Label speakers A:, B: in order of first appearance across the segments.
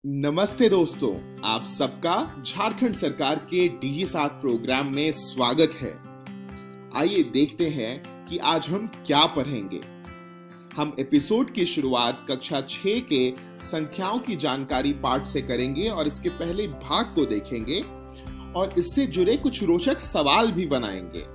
A: नमस्ते दोस्तों, आप सबका झारखंड सरकार के डीजी 7 प्रोग्राम में स्वागत है। आइए देखते हैं कि आज हम क्या पढ़ेंगे। हम एपिसोड की शुरुआत कक्षा 6 के संख्याओं की जानकारी पाठ से करेंगे और इसके पहले भाग को देखेंगे और इससे जुड़े कुछ रोचक सवाल भी बनाएंगे।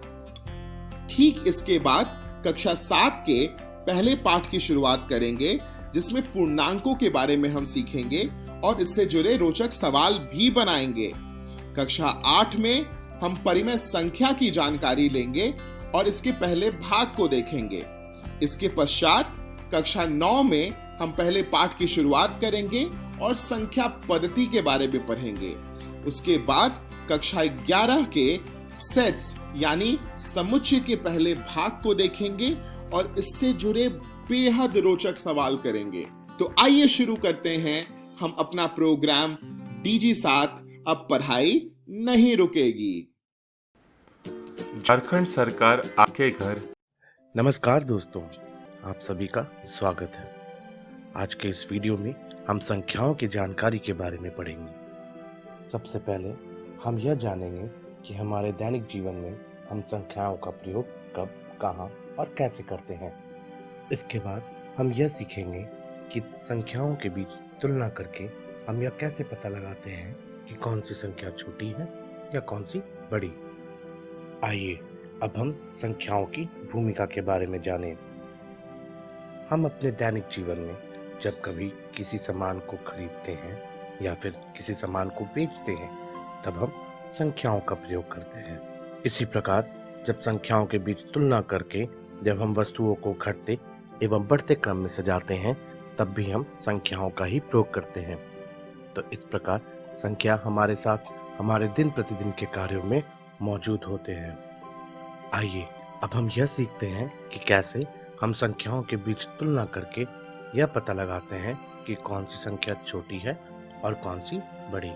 A: ठीक इसके बाद कक्षा 7 के पहले पाठ की शुरुआत करेंगे जिसमें पूर्णांकों के बारे में हम सीखेंगे और इससे जुड़े रोचक सवाल भी बनाएंगे। कक्षा 8 में हम परिमेय संख्या की जानकारी लेंगे और इसके पहले भाग को देखेंगे। इसके पश्चात कक्षा 9 में हम पहले पाठ की शुरुआत करेंगे और संख्या पद्धति के बारे में पढ़ेंगे। उसके बाद कक्षा 11 के सेट्स यानी समुच्चय के पहले भाग को देखेंगे और इससे जुड़े बेहद रोचक सवाल करेंगे। तो आइए शुरू करते हैं हम अपना प्रोग्राम डीजी 7 अब पढ़ाई नहीं रुकेगी।
B: झारखंड सरकार आपके घर।
C: नमस्कार दोस्तों, आप सभी का स्वागत है। आज के इस वीडियो में हम संख्याओं की जानकारी के बारे में पढ़ेंगे। सबसे पहले हम यह जानेंगे कि हमारे दैनिक जीवन में हम संख्याओं का प्रयोग कब, कहां और कैसे करते हैं। इसके बाद हम यह सीखेंगे कि संख्याओं के बीच तुलना करके हम यह कैसे पता लगाते हैं कि कौन सी संख्या छोटी है या कौन सी बड़ी। आइए अब हम संख्याओं की भूमिका के बारे में जानें। हम अपने दैनिक जीवन में जब कभी किसी सामान को खरीदते हैं या फिर किसी सामान को बेचते हैं तब हम संख्याओं का प्रयोग करते हैं। इसी प्रकार जब संख्याओं के बीच तुलना करके जब हम वस्तुओं को घटते एवं बढ़ते क्रम में सजाते हैं तब भी हम संख्याओं का ही प्रयोग करते हैं। तो इस प्रकार संख्या हमारे साथ हमारे दिन प्रतिदिन के कार्यों में मौजूद होते हैं। आइए अब हम यह सीखते हैं कि कैसे हम संख्याओं के बीच तुलना करके यह पता लगाते हैं कि कौन सी संख्या छोटी है और कौन सी बड़ी।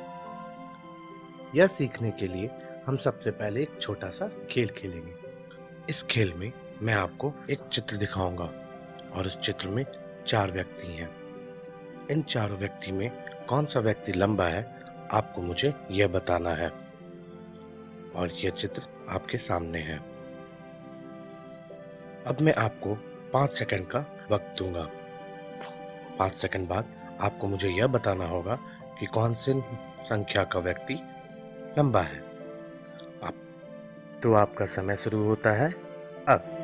C: यह सीखने के लिए हम सबसे पहले एक छोटा सा खेल खेलेंगे। इस खेल में मैं आपको एक चित्र दिखाऊंगा और इस चित्र में 4 व्यक्ति हैं। इन चारों व्यक्ति में कौन सा व्यक्ति लंबा है आपको मुझे यह बताना है और यह चित्र आपके सामने है। अब मैं आपको 5 सेकंड का वक्त दूंगा। 5 सेकंड बाद आपको मुझे यह बताना होगा कि कौन सी संख्या का व्यक्ति लंबा है। तो आपका समय शुरू होता है अब।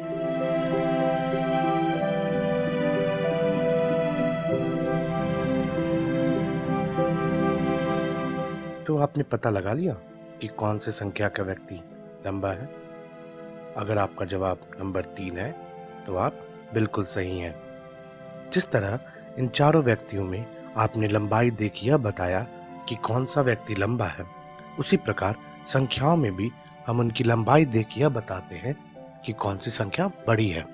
C: तो आपने पता लगा लिया कि कौन सी संख्या का व्यक्ति लंबा है। अगर आपका जवाब नंबर 3 है तो आप बिल्कुल सही हैं। जिस तरह इन चारों व्यक्तियों में आपने लंबाई देख यह बताया कि कौन सा व्यक्ति लंबा है, उसी प्रकार संख्याओं में भी हम उनकी लंबाई देख यह बताते हैं कि कौन सी संख्या बड़ी है।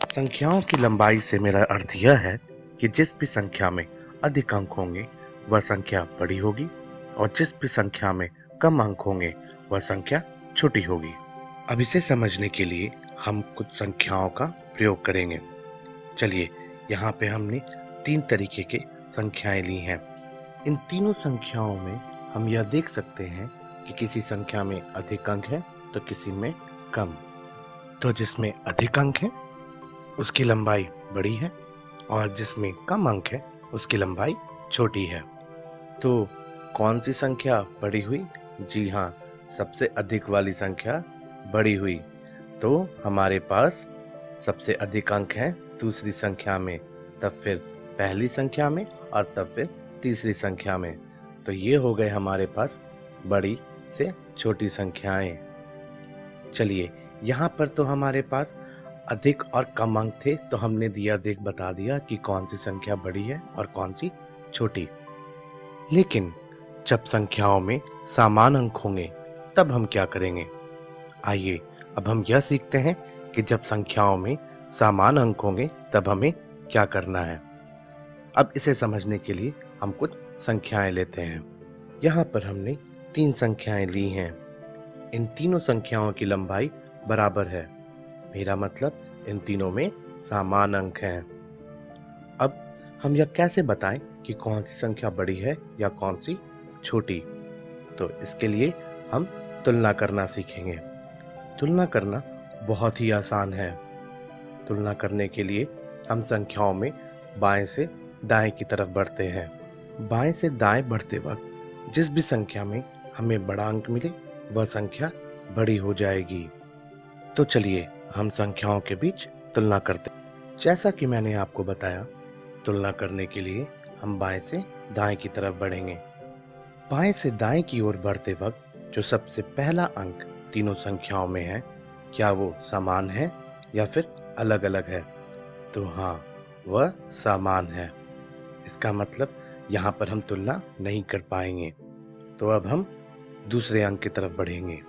C: संख्याओं की लंबाई से मेरा अर्थ यह है कि जिस भी संख्या में अधिक अंक होंगे वह संख्या बड़ी होगी और जिस भी संख्या में कम अंक होंगे वह संख्या छोटी होगी। अब इसे समझने के लिए हम कुछ संख्याओं का प्रयोग करेंगे। चलिए, यहाँ पे हमने 3 तरीके के संख्याएं ली हैं। इन तीनों संख्याओं में हम यह देख सकते हैं कि किसी संख्या में अधिक अंक है तो किसी में कम। तो जिसमें अधिक अंक है उसकी लंबाई बड़ी है और जिसमें कम अंक है उसकी लंबाई छोटी है। तो कौन सी संख्या बड़ी हुई? जी हाँ, सबसे अधिक वाली संख्या बड़ी हुई। तो हमारे पास सबसे अधिक अंक हैं दूसरी संख्या में, तब फिर पहली संख्या में और तब फिर तीसरी संख्या में। तो ये हो गए हमारे पास बड़ी से छोटी संख्याएं। चलिए, यहाँ पर तो हमारे पास अधिक और कम अंक थे तो हमने बता दिया कि कौन सी संख्या बड़ी है और कौन सी छोटी। लेकिन जब संख्याओं में समान अंक होंगे तब हम क्या करेंगे? आइए अब हम यह सीखते हैं कि जब संख्याओं में समान अंक होंगे तब हमें क्या करना है। अब इसे समझने के लिए हम कुछ संख्याएं लेते हैं। यहाँ पर हमने 3 संख्याएं ली हैं। इन तीनों संख्याओं की लंबाई बराबर है। मेरा मतलब इन तीनों में समान अंक हैं। अब हम यह कैसे बताएं कि कौन सी संख्या बड़ी है या कौन सी छोटी? तो इसके लिए हम तुलना करना सीखेंगे। तुलना करना बहुत ही आसान है। तुलना करने के लिए हम संख्याओं में बाएं से दाएं की तरफ बढ़ते हैं। बाएं से दाएं बढ़ते वक्त जिस भी संख्या में हमें बड़ा अंक मिले वह संख्या बड़ी हो जाएगी। तो चलिए हम संख्याओं के बीच तुलना करते हैं। जैसा कि मैंने आपको बताया, तुलना करने के लिए हम बाएं से दाएं की तरफ बढ़ेंगे। बाएं से दाएं की ओर बढ़ते वक्त जो सबसे पहला अंक तीनों संख्याओं में है, क्या वो समान है या फिर अलग अलग है? तो हाँ, वह समान है। इसका मतलब यहाँ पर हम तुलना नहीं कर पाएंगे। तो अब हम दूसरे अंक की तरफ बढ़ेंगे।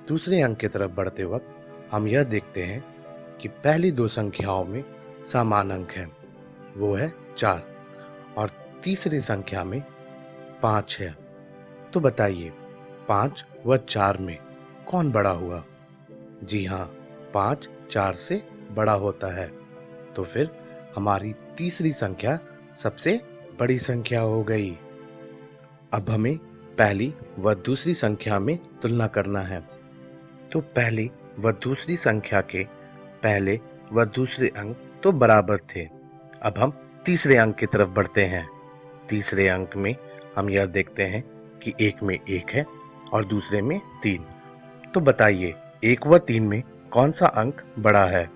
C: दूसरे अंक की तरफ बढ़ते वक्त हम यह देखते हैं कि पहली दो संख्याओं में समान अंक है, वो है 4, और तीसरी संख्या में 5 है। तो बताइए 5 व 4 में कौन बड़ा हुआ? जी हाँ, 5 4 से बड़ा होता है। तो फिर हमारी तीसरी संख्या सबसे बड़ी संख्या हो गई। अब हमें पहली व दूसरी संख्या में तुलना करना है। तो पहली व दूसरी संख्या के पहले व दूसरे अंक तो बराबर थे। अब हम तीसरे अंक की तरफ बढ़ते हैं। तीसरे अंक में हम यह देखते हैं कि एक में 1 है और दूसरे में 3। तो बताइए 1 व 3 में कौन सा अंक बड़ा है?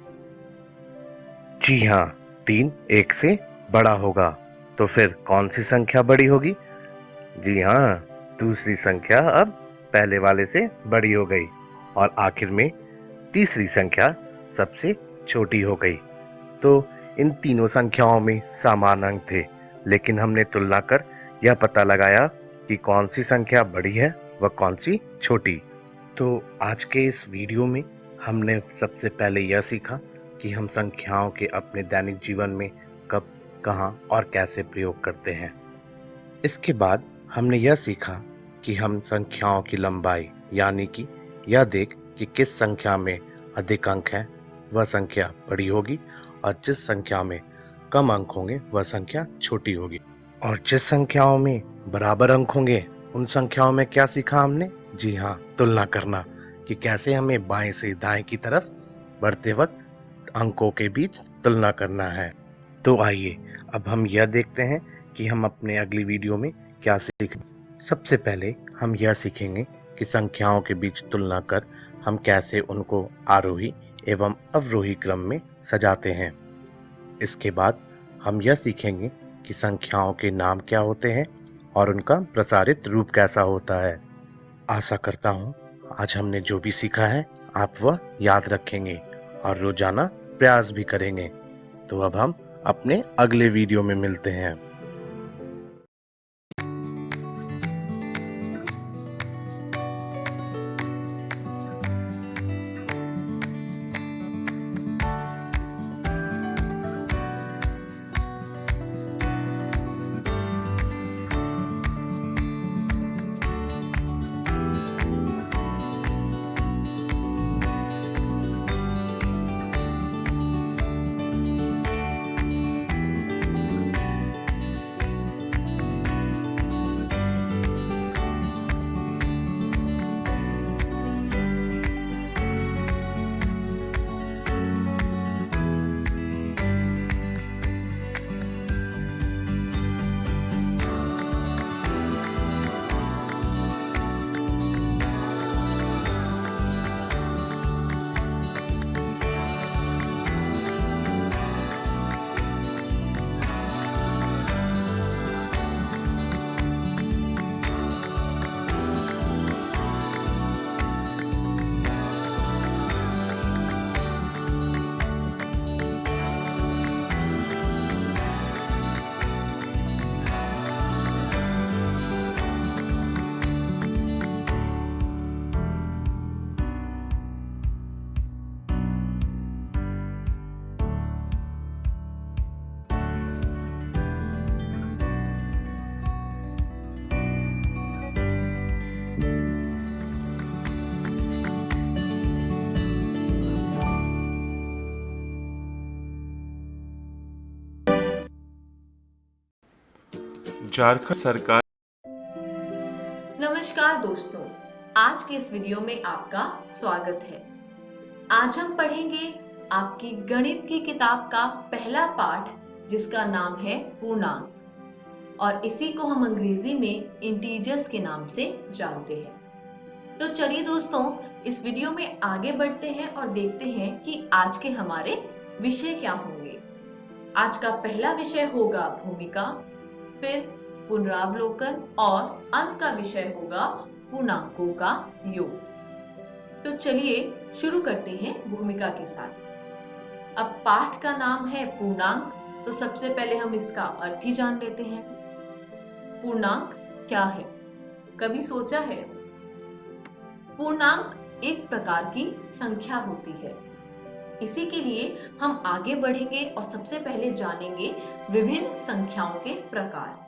C: जी हाँ, 3 1 से बड़ा होगा। तो फिर कौन सी संख्या बड़ी होगी? जी हाँ, दूसरी संख्या अब पहले वाले से बड़ी हो गई और आखिर में तीसरी संख्या सबसे छोटी हो गई। तो इन तीनों संख्याओं में समान अंक थे, लेकिन हमने तुलना कर यह पता लगाया कि कौन सी संख्या बड़ी है व कौन सी छोटी। तो आज के इस वीडियो में हमने सबसे पहले यह सीखा कि हम संख्याओं के अपने दैनिक जीवन में कब, कहाँ और कैसे प्रयोग करते हैं। इसके बाद हमने यह सीखा कि हम संख्याओं की लंबाई, यानी कि यह देख कि किस संख्या में अधिक अंक हैं वह संख्या बड़ी होगी और जिस संख्या में कम अंक होंगे वह संख्या छोटी होगी। और जिस संख्याओं में बराबर अंक होंगे उन संख्याओं में क्या सीखा हमने? जी हाँ, तुलना करना, कि कैसे हमें बाएं से दाएं की तरफ बढ़ते वक्त अंकों के बीच तुलना करना है। तो आइए अब हम यह देखते हैं कि हम अपने अगली वीडियो में क्या सीखें। सबसे पहले हम यह सीखेंगे कि संख्याओं के बीच तुलना कर हम कैसे उनको आरोही एवं अवरोही क्रम में सजाते हैं। इसके बाद हम यह सीखेंगे कि संख्याओं के नाम क्या होते हैं और उनका प्रसारित रूप कैसा होता है। आशा करता हूँ आज हमने जो भी सीखा है आप वह याद रखेंगे और रोजाना प्रयास भी करेंगे। तो अब हम अपने अगले वीडियो में मिलते हैं।
B: झारखंड सरकार।
D: नमस्कार दोस्तों, आज के इस वीडियो में आपका स्वागत है। आज हम पढ़ेंगे आपकी गणित की किताब का पहला पाठ जिसका नाम है पूर्णांक, और इसी को हम अंग्रेजी में इंटीजर्स के नाम से जानते हैं। तो चलिए दोस्तों, इस वीडियो में आगे बढ़ते हैं और देखते हैं कि आज के हमारे विषय क्या होंगे। आज का पहला विषय होगा भूमिका, फिर पुनरावलोकन और अंत का विषय होगा पूर्णांकों का योग। तो चलिए शुरू करते हैं भूमिका के साथ। अब पाठ का नाम है पूर्णांक, तो सबसे पहले हम इसका अर्थ ही जान लेते हैं। पूर्णांक क्या है, कभी सोचा है? पूर्णांक एक प्रकार की संख्या होती है। इसी के लिए हम आगे बढ़ेंगे और सबसे पहले जानेंगे विभिन्न संख्याओं के प्रकार।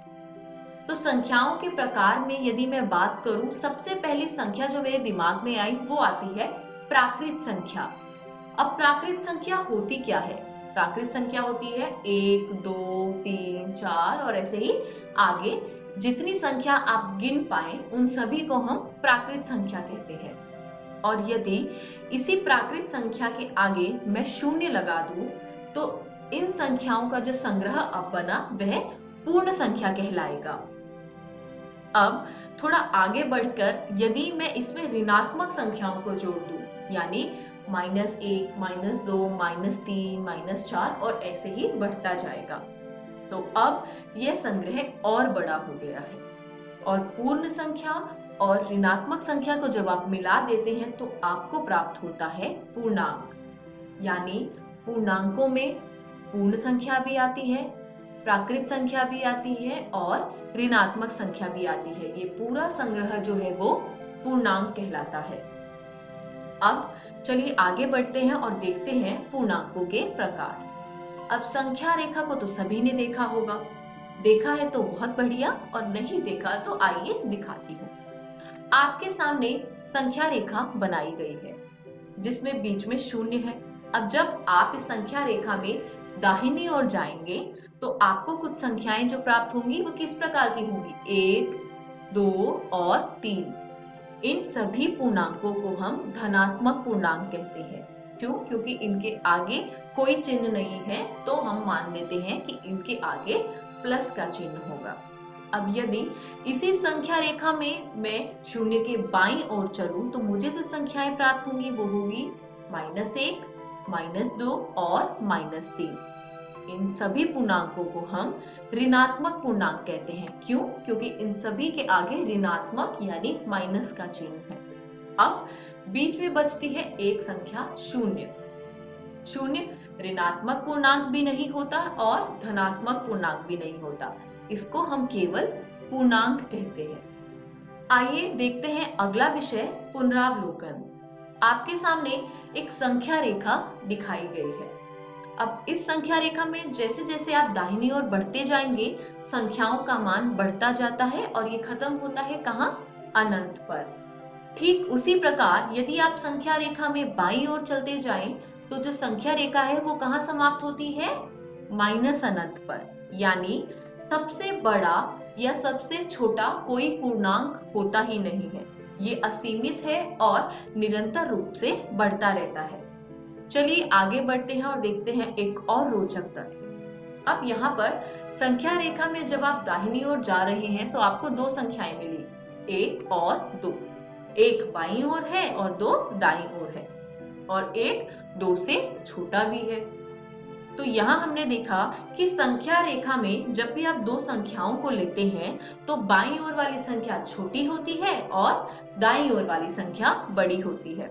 D: तो संख्याओं के प्रकार में यदि मैं बात करूं, सबसे पहली संख्या जो मेरे दिमाग में आई वो आती है प्राकृत संख्या। अब प्राकृत संख्या होती क्या है? प्राकृत संख्या होती है 1, 2, 3, 4 और ऐसे ही आगे जितनी संख्या आप गिन पाए उन सभी को हम प्राकृत संख्या कहते हैं। और यदि इसी प्राकृत संख्या के आगे मैं शून्य लगा दूं तो इन संख्याओं का जो संग्रह अब बना वह पूर्ण संख्या कहलाएगा। अब थोड़ा आगे बढ़कर यदि मैं इसमें ऋणात्मक संख्याओं को जोड़ दूं, यानी -1, -2, -3, -4 और ऐसे ही बढ़ता जाएगा, तो अब यह संग्रह और बड़ा हो गया है। और पूर्ण संख्या और ऋणात्मक संख्या को जब आप मिला देते हैं तो आपको प्राप्त होता है पूर्णांक। यानी पूर्णांकों में पूर्ण संख्या भी आती है, प्राकृत संख्या भी आती है और ऋणात्मक संख्या भी आती है। ये पूरा संग्रह जो है वो पूर्णांक कहलाता है। अब चलिए आगे बढ़ते हैं और देखते हैं पूर्णांकों के प्रकार। अब संख्या रेखा को तो सभी ने देखा होगा, देखा है तो बहुत बढ़िया, और नहीं देखा तो आइए दिखाती हूँ। आपके सामने संख्या रेखा बनाई गई है जिसमें बीच में शून्य है। अब जब आप इस संख्या रेखा में दाहिनी ओर जाएंगे तो आपको कुछ संख्याएं जो प्राप्त होंगी वो किस प्रकार की होंगी? 1, 2 और 3। इन सभी पूर्णांकों को हम धनात्मक पूर्णांक कहते हैं। क्यों? क्योंकि इनके आगे कोई चिन्ह नहीं है, तो हम मान लेते हैं कि इनके आगे प्लस का चिन्ह होगा। अब यदि इसी संख्या रेखा में मैं शून्य के बाईं ओर चलूं तो मुझे जो संख्याएं प्राप्त होंगी वो होगी -1, -2 और -3। इन सभी पूर्णांकों को हम ऋणात्मक पूर्णांक कहते हैं। क्यों? क्योंकि इन सभी के आगे ऋणात्मक यानी माइनस का चिन्ह है। अब बीच में बचती है एक संख्या शून्य। शून्य ऋणात्मक पूर्णांक भी नहीं होता और धनात्मक पूर्णांक भी नहीं होता, इसको हम केवल पूर्णांक कहते हैं। आइए देखते हैं अगला विषय पुनरावलोकन। आपके सामने एक संख्या रेखा दिखाई गई है। अब इस संख्या रेखा में जैसे जैसे आप दाहिनी ओर बढ़ते जाएंगे संख्याओं का मान बढ़ता जाता है और ये खत्म होता है कहाँ? अनंत पर। ठीक उसी प्रकार यदि आप संख्या रेखा में बाईं ओर चलते जाएं तो जो संख्या रेखा है वो कहाँ समाप्त होती है? माइनस अनंत पर। यानी सबसे बड़ा या सबसे छोटा कोई पूर्णांक होता ही नहीं है, ये असीमित है और निरंतर रूप से बढ़ता रहता है। चलिए आगे बढ़ते हैं और देखते हैं एक और रोचक तथ्य। अब यहाँ पर संख्या रेखा में जब आप दाहिनी ओर जा रहे हैं तो आपको दो संख्याएं मिली, 1 और 2। एक बाईं ओर है और 2 दाईं ओर है, और एक 2 से छोटा भी है। तो यहाँ हमने देखा कि संख्या रेखा में जब भी आप दो संख्याओं को लेते हैं तो बाईं ओर वाली संख्या छोटी होती है और दाईं ओर वाली संख्या बड़ी होती है।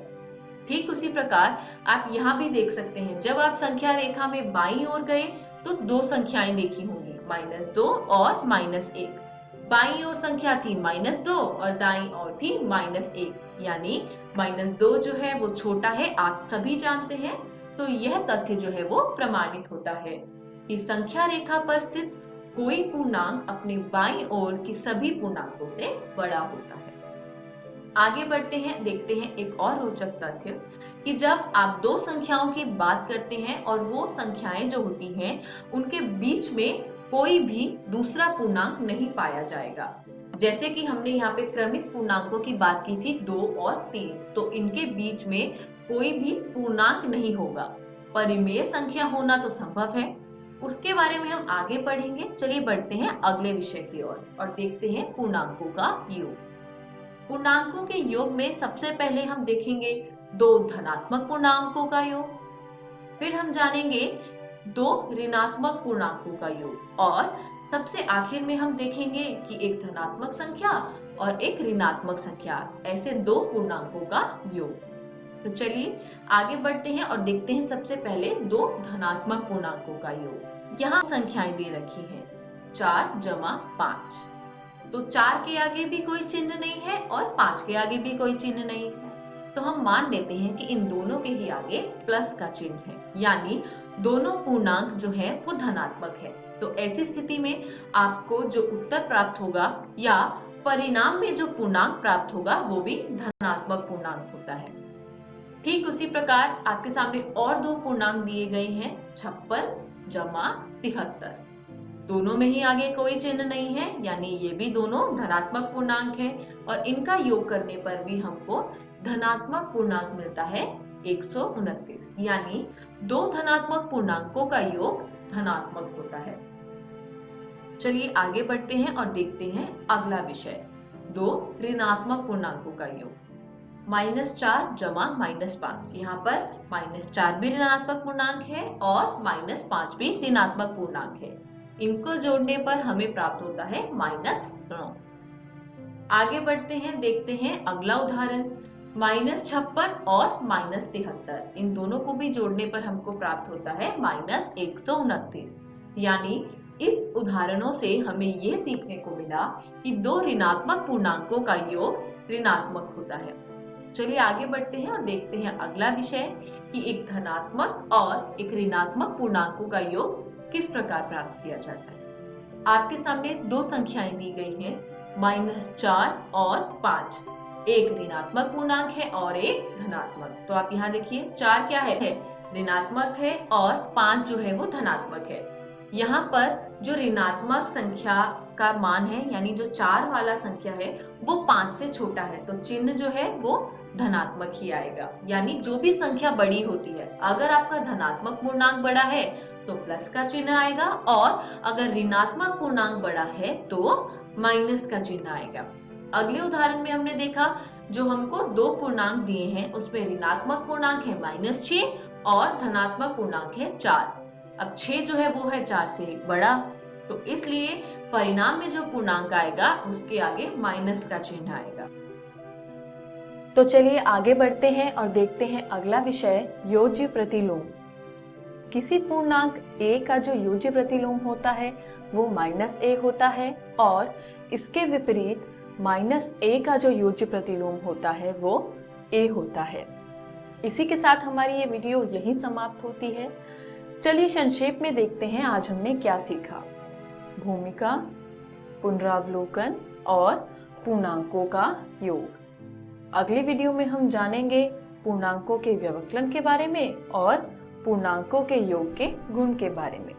D: ठीक उसी प्रकार आप यहाँ भी देख सकते हैं, जब आप संख्या रेखा में बाईं ओर गए तो दो संख्याएं देखी होंगी, -2 और -1। बाईं ओर संख्या थी -2 और दाईं ओर थी -1, यानी -2 जो है वो छोटा है, आप सभी जानते हैं। तो यह तथ्य जो है वो प्रमाणित होता है कि संख्या रेखा पर स्थित कोई पूर्णांक अपने बाईं ओर की सभी पूर्णांकों से बड़ा होता है। आगे बढ़ते हैं, देखते हैं एक और रोचक तथ्य कि जब आप दो संख्याओं की बात करते हैं और वो संख्याएं जो होती हैं उनके बीच में कोई भी दूसरा पूर्णांक नहीं पाया जाएगा। जैसे कि हमने यहाँ पे क्रमिक पूर्णांकों की बात की थी 2 और 3, तो इनके बीच में कोई भी पूर्णांक नहीं होगा। परिमेय संख्या होना तो संभव है, उसके बारे में हम आगे पढ़ेंगे। चलिए बढ़ते हैं अगले विषय की ओर और देखते हैं पूर्णांकों का योग। पूर्णांकों के योग में सबसे पहले हम देखेंगे दो धनात्मक पूर्णांकों का योग, फिर हम जानेंगे दो ऋणात्मक पूर्णांकों का योग और सबसे आखिर में हम देखेंगे कि एक धनात्मक संख्या और एक ऋणात्मक संख्या, ऐसे दो पूर्णांकों का योग। तो चलिए आगे बढ़ते हैं और देखते हैं सबसे पहले दो धनात्मक पूर्णांकों का योग। यहाँ संख्याएं दे रखी हैं 4 जमा 5। तो 4 के आगे भी कोई चिन्ह नहीं है और 5 के आगे भी कोई चिन्ह नहीं है, तो हम मान लेते हैं कि इन दोनों के ही आगे प्लस का चिन्ह है, यानी दोनों पूर्णांक जो है वो धनात्मक है। तो ऐसी स्थिति में आपको जो उत्तर प्राप्त होगा या परिणाम में जो पूर्णांक प्राप्त होगा वो भी धनात्मक पूर्णांक होता है। ठीक उसी प्रकार आपके सामने और दो पूर्णांक दिए गए हैं 56 जमा 73। दोनों में ही आगे कोई चिन्ह नहीं है, यानी ये भी दोनों धनात्मक पूर्णांक हैं और इनका योग करने पर भी हमको धनात्मक पूर्णांक मिलता है 129, यानी दो धनात्मक पूर्णांकों का योग धनात्मक होता है। चलिए आगे बढ़ते हैं और देखते हैं अगला विषय, दो ऋणात्मक पूर्णांकों का योग। -4 जमा -5। यहाँ पर -4 भी ऋणात्मक पूर्णांक है और -5 भी ऋणात्मक पूर्णांक है। इनको जोड़ने पर हमें प्राप्त होता है -9। आगे बढ़ते हैं, देखते हैं अगला उदाहरण, -56 और -73। इन दोनों को भी जोड़ने पर हमको प्राप्त होता है -129। यानी इस उदाहरणों से हमें यह सीखने को मिला कि दो ऋणात्मक पूर्णांकों का योग ऋणात्मक होता है। चलिए आगे बढ़ते हैं और देखते हैं अगला विषय कि एक धनात्मक और एक ऋणात्मक पूर्णांकों का योग किस प्रकार प्राप्त किया जाता है। आपके सामने दो संख्याएं दी गई हैं, -4 और 5। एक ऋणात्मक पूर्णांक है और एक धनात्मक। तो आप यहाँ देखिए 4 क्या है, ऋणात्मक है और 5 जो है वो धनात्मक है। यहाँ पर जो ऋणात्मक संख्या का मान है, यानी जो 4 वाला संख्या है वो 5 से छोटा है, तो चिन्ह जो है वो धनात्मक ही आएगा। यानी जो भी संख्या बड़ी होती है, अगर आपका धनात्मक पूर्णांक बड़ा है तो प्लस का चिन्ह आएगा और अगर ऋणात्मक पूर्णांक बड़ा है तो माइनस का चिन्ह आएगा। अगले उदाहरण में हमने देखा जो हमको दो पूर्णांक दिए हैं उसमें ऋणात्मक पूर्णांक है -6 और धनात्मक पूर्णांक है 4। अब 6 जो है वो है 4 से बड़ा, तो इसलिए परिणाम में जो पूर्णांक आएगा उसके आगे माइनस का चिन्ह आएगा। तो चलिए आगे बढ़ते हैं और देखते हैं अगला विषय, योज्य प्रतिलोम। किसी पूर्णांक a का जो योज्य प्रतिलोम होता है वो -a होता है और इसके विपरीत -a का जो योज्य प्रतिलोम होता है वो a होता है। इसी के साथ हमारी ये वीडियो यहीं समाप्त होती है। चलिए संक्षेप में देखते हैं आज हमने क्या सीखा। भूमिका, पुनरावलोकन और पूर्णांकों का योग। अगले वीडियो में हम जानेंगे पूर्णांकों के व्यवकलन के बारे में और पूर्णांकों के योग के गुण के बारे में।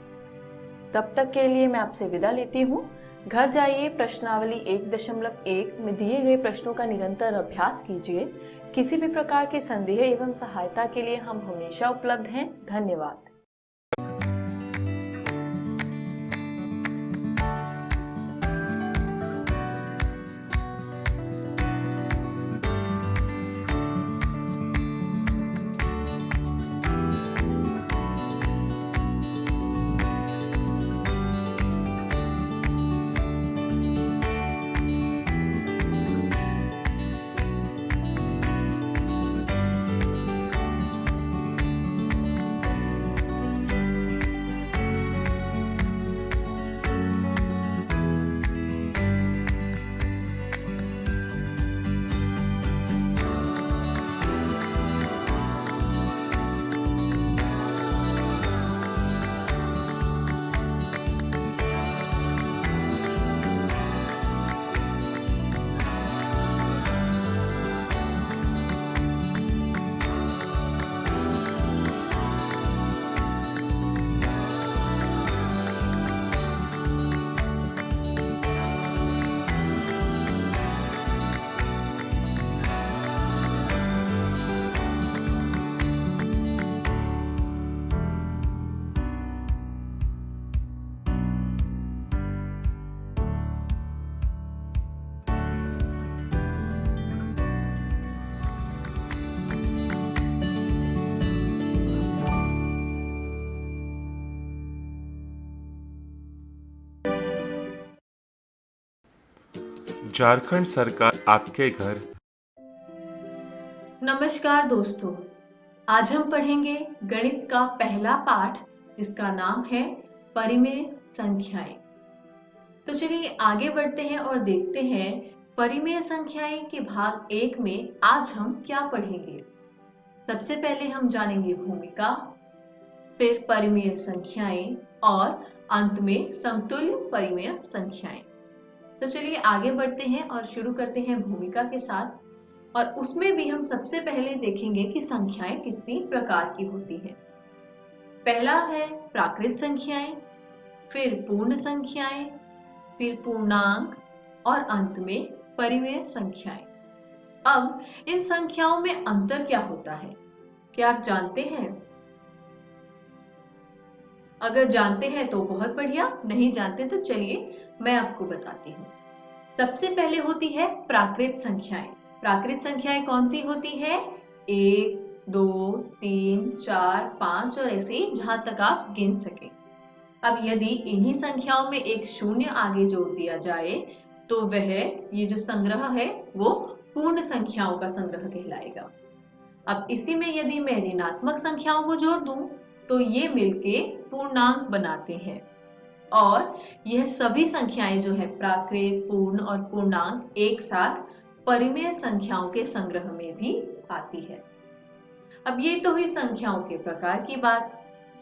D: तब तक के लिए मैं आपसे विदा लेती हूँ। घर जाइए, प्रश्नावली 1.1 में दिए गए प्रश्नों का निरंतर अभ्यास कीजिए। किसी भी प्रकार के संदेह एवं सहायता के लिए हम हमेशा उपलब्ध हैं। धन्यवाद।
B: झारखंड सरकार आपके घर।
D: नमस्कार दोस्तों, आज हम पढ़ेंगे गणित का पहला पाठ जिसका नाम है परिमेय संख्याएं। तो चलिए आगे बढ़ते हैं और देखते हैं परिमेय संख्याएं के भाग 1 में आज हम क्या पढ़ेंगे। सबसे पहले हम जानेंगे भूमिका, फिर परिमेय संख्याएं और अंत में समतुल्य परिमेय संख्याएं। तो चलिए आगे बढ़ते हैं और शुरू करते हैं भूमिका के साथ। और उसमें भी हम सबसे पहले देखेंगे कि संख्याएं कितनी प्रकार की होती हैं। पहला है प्राकृत संख्याएं, फिर पूर्ण संख्याएं, फिर पूर्णांक और अंत में परिमेय संख्याएं। अब इन संख्याओं में अंतर क्या होता है, क्या आप जानते हैं? अगर जानते हैं तो बहुत बढ़िया, नहीं जानते तो चलिए मैं आपको बताती हूँ। सबसे पहले होती है प्राकृत संख्याएं। प्राकृत संख्याएं कौन सी होती है? 1, 2, 3, 4, 5 और ऐसे जहां तक आप गिन सके। अब यदि इन्हीं संख्याओं में एक शून्य आगे जोड़ दिया जाए तो वह ये जो संग्रह है वो पूर्ण संख्याओं का संग्रह कहलाएगा। अब इसी में यदि मैं ऋणात्मक संख्याओं को जोड़ दूं तो ये मिलके पूर्णांक बनाते हैं। और यह सभी संख्याएं जो है प्राकृत, पूर्ण और पूर्णांक एक साथ परिमेय संख्याओं के संग्रह में भी आती है। अब ये तो हुई संख्याओं के प्रकार की बात।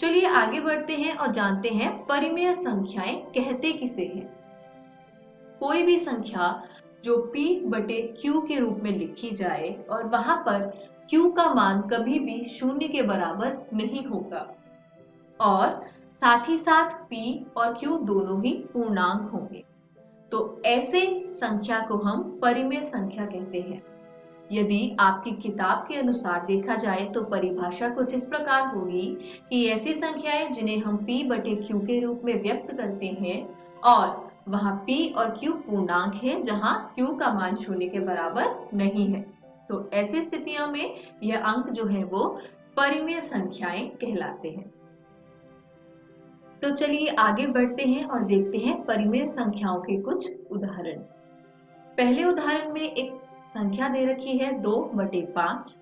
D: चलिए आगे बढ़ते हैं और जानते हैं परिमेय संख्याएं कहते किसे हैं। कोई भी संख्या जो p बटे q के रूप में लिखी जाए और वहां पर q का मान कभी भी शून्य के बराबर नहीं होगा और साथ ही साथ p और q दोनों ही पूर्णांक होंगे, तो ऐसे संख्या को हम परिमेय संख्या कहते हैं। यदि आपकी किताब के अनुसार देखा जाए तो परिभाषा कुछ इस प्रकार होगी कि ऐसी संख्याएं जिन्हें हम p बटे q के रूप में व्यक्त करते हैं और वहां p और q पूर्णांक है जहां q का मान शून्य के बराबर नहीं है, तो ऐसी स्थितियों में यह अंक जो है वो परिमेय संख्याएं कहलाते हैं। तो चलिए आगे बढ़ते हैं और देखते हैं परिमेय संख्याओं के कुछ उदाहरण। पहले उदाहरण में एक संख्या दे रखी है 2/5।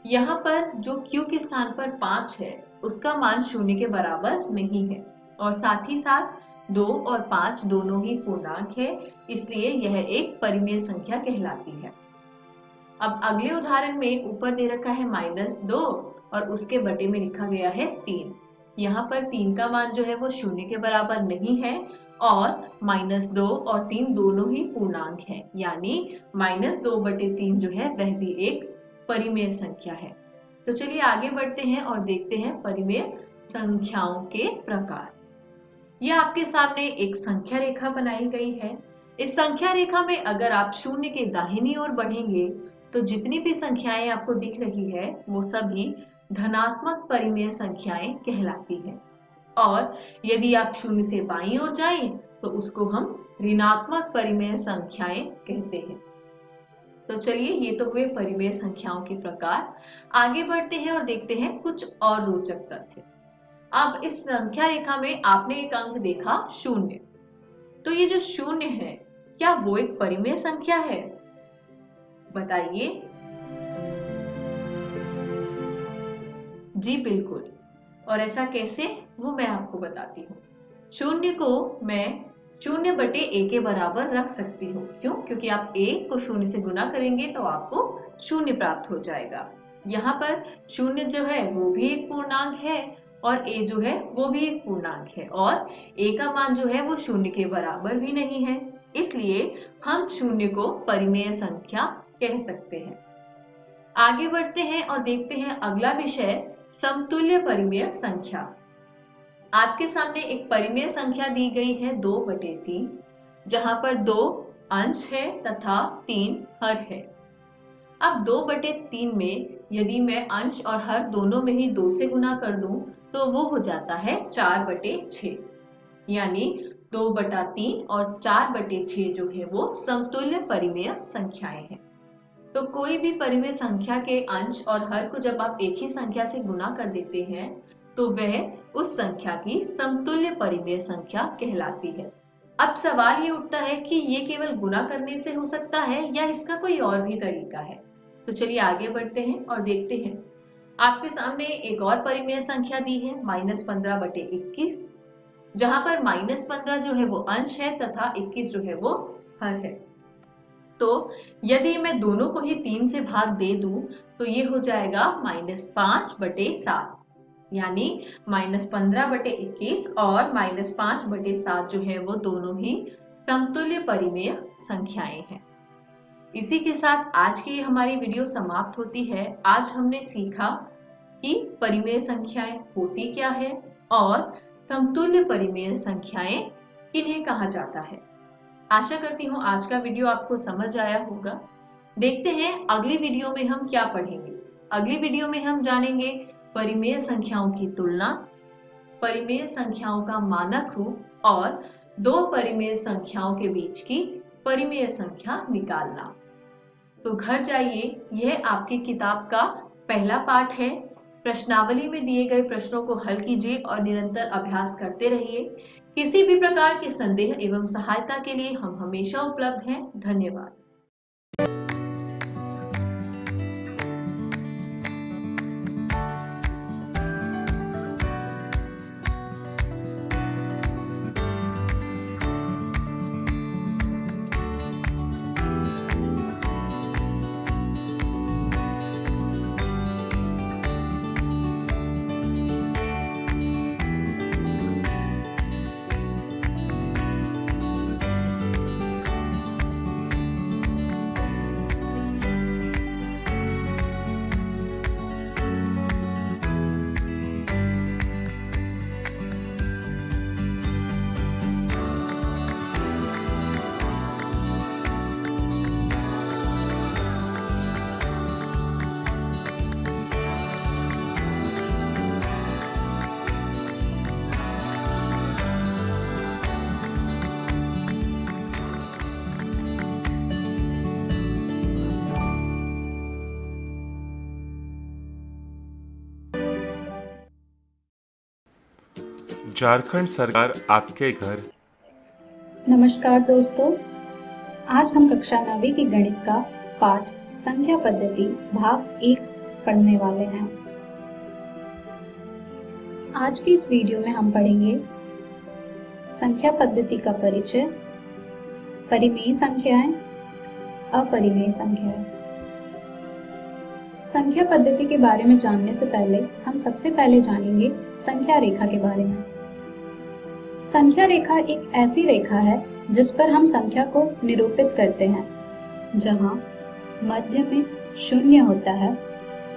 D: यहाँ पर जो q के स्थान पर 5 है उसका मान शून्य के बराबर नहीं है और साथ ही साथ 2 और 5 दोनों ही पूर्णांक है, इसलिए यह एक परिमेय संख्या कहलाती है। अब अगले उदाहरण में ऊपर दे रखा है -2 और उसके बटे में लिखा गया है 3। यहाँ पर 3 का मान जो है वो शून्य के बराबर नहीं है और -2 और 3 दोनों ही पूर्णांक है, यानी -2/3 जो है वह भी एक परिमेय संख्या है। तो चलिए आगे बढ़ते हैं और देखते हैं परिमेय संख्याओं के प्रकार। यह आपके सामने एक संख्या रेखा बनाई गई है। इस संख्या रेखा में अगर आप शून्य के दाहिनी ओर बढ़ेंगे तो जितनी भी संख्याएं आपको दिख रही है वो सभी धनात्मक परिमेय संख्याएं कहलाती हैं और यदि आप शून्य से बाईं ओर जाएं तो उसको हम ऋणात्मक परिमेय संख्याएं कहते हैं। तो चलिए ये तो हुए परिमेय संख्याओं के प्रकार। आगे बढ़ते हैं और देखते हैं कुछ और रोचक तथ्य। अब इस संख्या रेखा में आपने एक अंक देखा 0, तो ये जो 0 है क्या वो एक परिमेय संख्या है? बताइए। जी बिल्कुल, और ऐसा कैसे वो मैं आपको बताती हूँ। 0 को मैं 0/a के बराबर रख सकती हूँ। क्यों? क्योंकि आप a को 0 से गुना करेंगे तो आपको 0 प्राप्त हो जाएगा। यहाँ पर 0 जो है वो भी एक पूर्णांक है और a जो है वो भी एक पूर्णांक है और a का मान जो है वो 0 के बराबर भी नहीं है, इसलिए हम 0 को परिमेय संख्या कह सकते हैं। आगे बढ़ते हैं और देखते हैं अगला विषय समतुल्य परिमेय संख्या। आपके सामने एक परिमेय संख्या दी गई है 2/3, जहां पर 2 अंश है तथा 3 हर है। अब 2/3 में यदि मैं अंश और हर दोनों में ही 2 से गुना कर दूं तो वो हो जाता है 4/6, यानी 2/3 और 4/6 जो है वो समतुल्य परिमेय संख्याएं हैं। तो कोई भी परिमेय संख्या के अंश और हर को जब आप एक ही संख्या से गुना कर देते हैं तो वह उस संख्या की समतुल्य परिमेय संख्या कहलाती है। अब सवाल ये उठता है कि ये केवल गुणा करने से हो सकता है या इसका कोई और भी तरीका है। तो चलिए आगे बढ़ते हैं और देखते हैं। आपके सामने एक और परिमेय संख्या दी है -15/21, जहां पर -15 जो है वो अंश है तथा 21 जो है वो हर है। तो यदि मैं दोनों को ही 3 से भाग दे दूं तो ये हो जाएगा -5/7, यानी -15/21 और -5/7 जो है वो दोनों ही समतुल्य परिमेय संख्याएं हैं। इसी के साथ आज की हमारी वीडियो समाप्त होती है। आज हमने सीखा कि परिमेय संख्याएं होती क्या है और समतुल्य परिमेय संख्याएं किन्हें कहा जाता है। आशा करती हूँ आज का वीडियो आपको समझ आया होगा। देखते हैं अगली वीडियो में हम क्या पढ़ेंगे। अगली वीडियो में हम जानेंगे परिमेय संख्याओं की तुलना, परिमेय संख्याओं का मानक रूप और दो परिमेय संख्याओं के बीच की परिमेय संख्या निकालना। तो घर जाइए, यह आपकी किताब का पहला पाठ है। प्रश्नावली में दिए गए प्रश्नों को हल कीजिए और निरंतर अभ्यास करते रहिए। किसी भी प्रकार के संदेह एवं सहायता के लिए हम हमेशा उपलब्ध हैं। धन्यवाद।
B: झारखंड सरकार आपके घर।
E: नमस्कार दोस्तों, आज हम कक्षा 9वीं की गणित का पाठ संख्या पद्धति भाग 1 पढ़ने वाले हैं। आज की इस वीडियो में हम पढ़ेंगे संख्या पद्धति का परिचय, परिमेय संख्याएं, अपरिमेय संख्याएं। संख्या पद्धति के बारे में जानने से पहले हम सबसे पहले जानेंगे संख्या रेखा के बारे में। संख्या रेखा एक ऐसी रेखा है जिस पर हम संख्या को निरूपित करते हैं, जहां मध्य में शून्य होता है।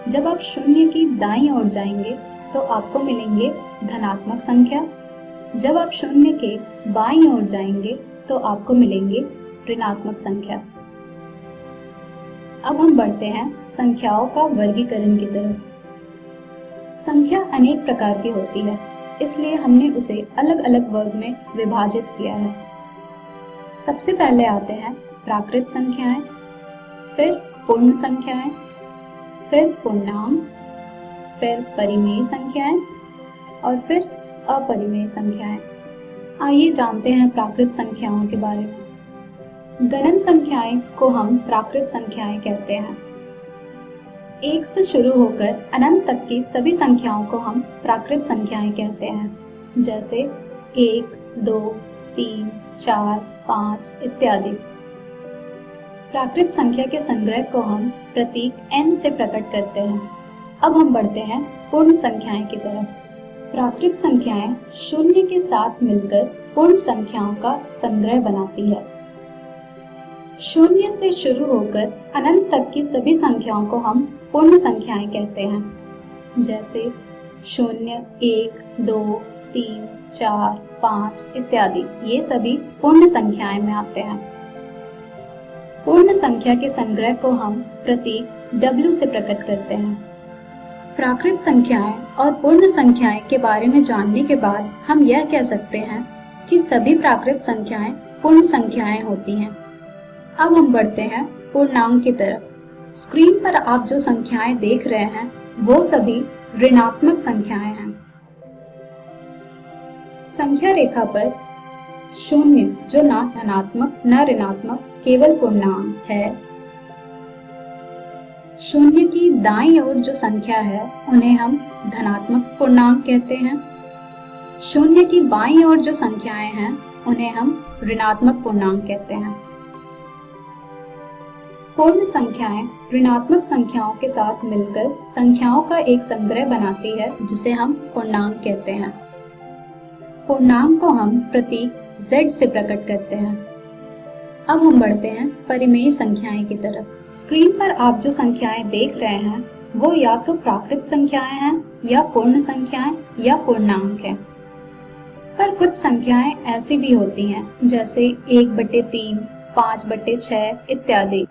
E: जब आप शून्य की दाईं ओर जाएंगे तो आपको मिलेंगे धनात्मक संख्या। जब आप शून्य के बाईं ओर जाएंगे तो आपको मिलेंगे ऋणात्मक संख्या। अब हम बढ़ते हैं संख्याओं का वर्गीकरण की तरफ। संख्या अनेक प्रकार की होती है, इसलिए हमने उसे अलग अलग वर्ग में विभाजित किया है। सबसे पहले आते हैं प्राकृत संख्याएं, फिर पूर्ण संख्याएं, फिर पूर्णांक, फिर परिमेय संख्याएं और फिर अपरिमेय संख्याएं। आइए जानते हैं प्राकृत संख्याओं के बारे में। गणन संख्याएं को हम प्राकृत संख्याएं कहते हैं। 1 से शुरू होकर अनंत तक की सभी संख्याओं को हम प्राकृत संख्याएं कहते हैं, जैसे 1, 2, 3, 4, 5 इत्यादि। प्राकृत संख्या के संग्रह को हम प्रतीक n से प्रकट करते हैं। अब हम बढ़ते हैं पूर्ण संख्याएं की तरफ। प्राकृत संख्याएं शून्य के साथ मिलकर पूर्ण संख्याओं का संग्रह बनाती है। शून्य से शुरू होकर अनंत तक की सभी संख्याओं को हम पूर्ण संख्याएं कहते हैं, जैसे 0, 1, 2, 3, 4, 5 इत्यादि। ये सभी पूर्ण संख्याएं में आते हैं। पूर्ण संख्या के संग्रह को हम प्रतीक W से प्रकट करते हैं। प्राकृत संख्याएं और पूर्ण संख्याएं के बारे में जानने के बाद हम यह कह सकते हैं कि सभी प्राकृत संख्याएं पूर्ण संख्याएं होती हैं। अब हम बढ़ते हैं पूर्णांक की तरफ। स्क्रीन पर आप जो संख्याएं देख रहे हैं वो सभी ऋणात्मक संख्याएं हैं। संख्या रेखा पर शून्य जो ना धनात्मक न ऋणात्मक केवल पूर्णांक है। शून्य की दाईं ओर जो संख्या है उन्हें हम धनात्मक पूर्णांक कहते हैं। शून्य की बाईं ओर जो संख्याएं हैं उन्हें हम ऋणात्मक पूर्णांक कहते हैं। पूर्ण संख्याएं ऋणात्मक संख्याओं के साथ मिलकर संख्याओं का एक संग्रह बनाती है जिसे हम पूर्णांक कहते हैं। पूर्णांक को हम प्रतीक Z से प्रकट करते हैं। अब हम बढ़ते हैं परिमेय संख्याएं की तरफ। स्क्रीन पर आप जो संख्याएं देख रहे हैं वो या तो प्राकृत संख्याएं हैं या पूर्ण संख्याएं या पूर्णांक हैं। पर कुछ संख्याएं ऐसी भी होती हैं जैसे 1/3, 5/6 इत्यादि।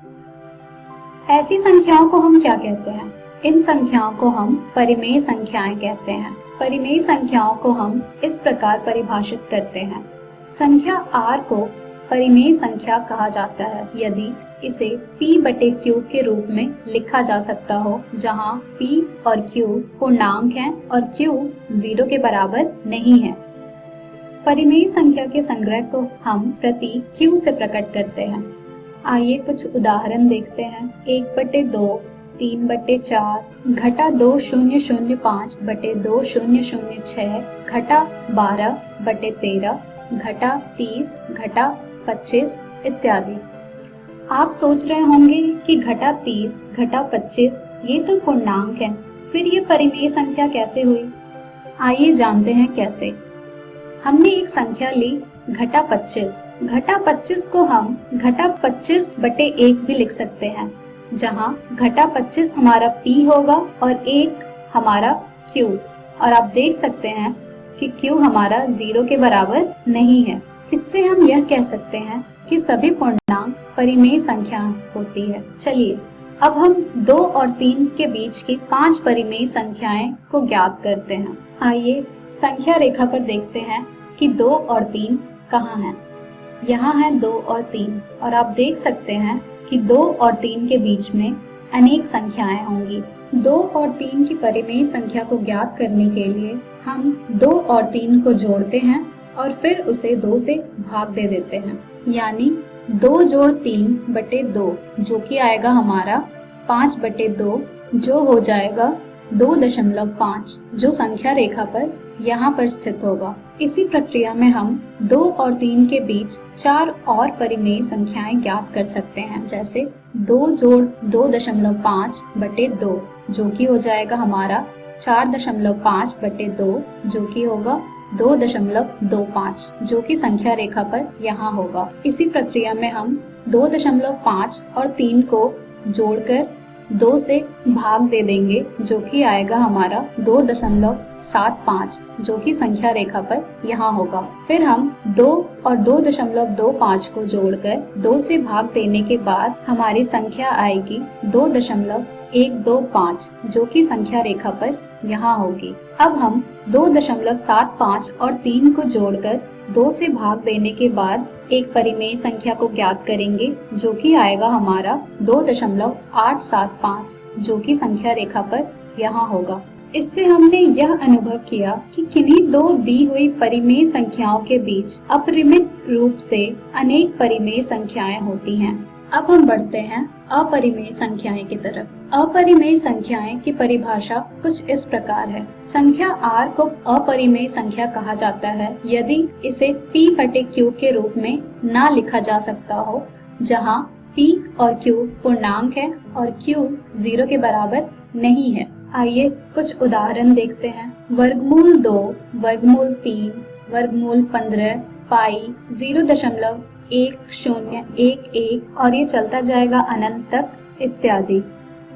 E: ऐसी संख्याओं को हम क्या कहते हैं? इन संख्याओं को हम परिमेय संख्याएं कहते हैं। परिमेय संख्याओं को हम इस प्रकार परिभाषित करते हैं। संख्या r को परिमेय संख्या कहा जाता है यदि इसे p/q के रूप में लिखा जा सकता हो, जहां p और q पूर्णांक हैं और q 0 के बराबर नहीं है। परिमेय संख्या के संग्रह को हम प्रतीक q से प्रकट करते हैं। आइए कुछ उदाहरण देखते हैं। 1/2, 3/4, घटा 2005/2006, घटा 12/13, घटा 30, घटा 25 इत्यादि। आप सोच रहे होंगे कि घटा 30, घटा 25 ये तो पूर्णांक है, फिर ये परिमेय संख्या कैसे हुई? आइए जानते हैं कैसे। हमने एक संख्या ली घटा 25। घटा 25 को हम घटा 25/1 भी लिख सकते हैं, जहां घटा 25 हमारा p होगा और 1 हमारा q। और आप देख सकते हैं कि q हमारा 0 के बराबर नहीं है। इससे हम यह कह सकते हैं कि सभी पूर्णांक परिमेय संख्या होती है। चलिए अब हम 2 और 3 के बीच की 5 परिमेय संख्याएं को ज्ञात करते हैं। आइए संख्या रेखा पर देखते हैं कि 2 और 3 कहाँ हैं। यहाँ है 2 और 3 और आप देख सकते हैं कि 2 और 3 के बीच में अनेक संख्याएं होंगी। 2 और 3 की परिमेय संख्या को ज्ञात करने के लिए हम 2 और 3 को जोड़ते हैं और फिर उसे 2 से भाग दे देते हैं, यानी 2 जोड़ 3/2 जो कि आएगा हमारा 5/2, जो हो जाएगा 2.5, जो संख्या रेखा पर यहाँ पर स्थित होगा। इसी प्रक्रिया में हम 2 और 3 के बीच 4 और परिमेय संख्याएं ज्ञात कर सकते हैं, जैसे 2 जोड़ 2.5/2 जो कि हो जाएगा हमारा 4.5/2 जो कि होगा 2.25, जो कि संख्या रेखा पर यहाँ होगा। इसी प्रक्रिया में हम 2.5 और 3 को जोड़कर 2 से भाग दे देंगे, जो कि आएगा हमारा 2.75, जो कि संख्या रेखा पर यहाँ होगा। फिर हम 2 और 2.25 को जोड़कर 2 से भाग देने के बाद हमारी संख्या आएगी 2.125, जो कि संख्या रेखा पर यहाँ होगी। अब हम 2.75 और 3 को जोड़कर 2 से भाग देने के बाद एक परिमेय संख्या को ज्ञात करेंगे, जो कि आएगा हमारा 2.875, जो कि संख्या रेखा पर यहाँ होगा। इससे हमने यह अनुभव किया कि किन्हीं 2 दी हुई परिमेय संख्याओं के बीच अपरिमित रूप से अनेक परिमेय संख्याएं होती हैं। अब हम बढ़ते हैं अपरिमेय संख्याएं की तरफ। अपरिमेय संख्याएं की परिभाषा कुछ इस प्रकार है। संख्या r को अपरिमेय संख्या कहा जाता है यदि इसे p/q के रूप में ना लिखा जा सकता हो, जहां p और q पूर्णांक है और q 0 के बराबर नहीं है। आइए कुछ उदाहरण देखते हैं। वर्गमूल 2, वर्गमूल 3, वर्गमूल 15, पाई 0.1011 और ये चलता जाएगा अनंत तक इत्यादि।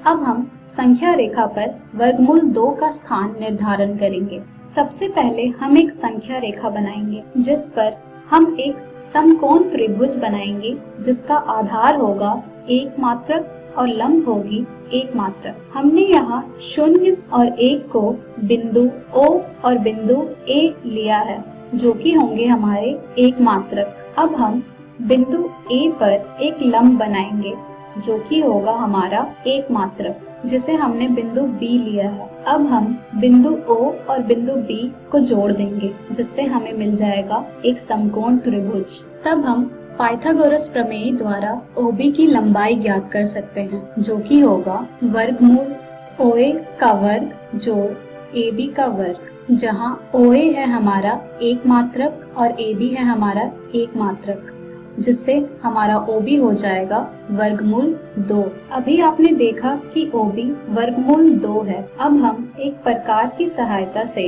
E: अब हम संख्या रेखा पर वर्गमूल 2 का स्थान निर्धारण करेंगे। सबसे पहले हम एक संख्या रेखा बनाएंगे जिस पर हम एक समकोण त्रिभुज बनाएंगे, जिसका आधार होगा 1 मात्रक और लंब होगी 1 मात्रक। हमने यहाँ 0 और 1 को बिंदु O और बिंदु A लिया है, जो कि होंगे हमारे 1 मात्रक। अब हम बिंदु A पर एक लंब बनाएंगे, जो कि होगा हमारा 1 मात्रक, जिसे हमने बिंदु B लिया है। अब हम बिंदु O और बिंदु B को जोड़ देंगे, जिससे हमें मिल जाएगा एक समकोण त्रिभुज। तब हम पाइथागोरस प्रमेय द्वारा OB की लंबाई ज्ञात कर सकते हैं, जो कि होगा वर्गमूल OA का वर्ग जोड़ AB का वर्ग, जहां OA है हमारा एक मात्रक और AB है हमारा एक मात्रक, जिससे हमारा OB हो जाएगा वर्गमूल 2। अभी आपने देखा कि OB वर्गमूल 2 है। अब हम एक प्रकार की सहायता से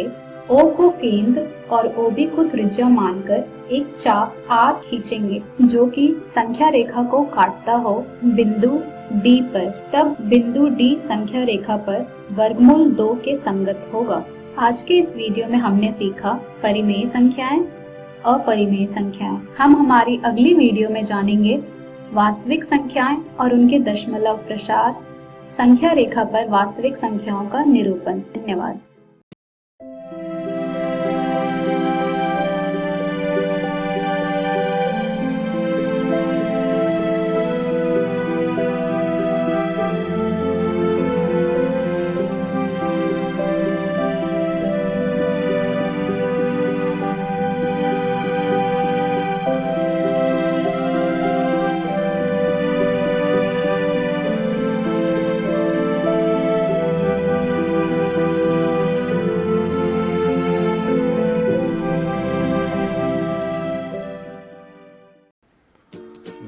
E: O को केंद्र और OB को त्रिज्या मानकर एक चाप R खींचेंगे, जो कि संख्या रेखा को काटता हो बिंदु D पर। तब बिंदु D संख्या रेखा पर वर्गमूल 2 के संगत होगा। आज के इस वीडियो में हमने सीखा परिमेय संख्याएं, अपरिमेय संख्याएं। हम हमारी अगली वीडियो में जानेंगे वास्तविक संख्याएं और उनके दशमलव प्रसार, संख्या रेखा पर वास्तविक संख्याओं का निरूपण। धन्यवाद।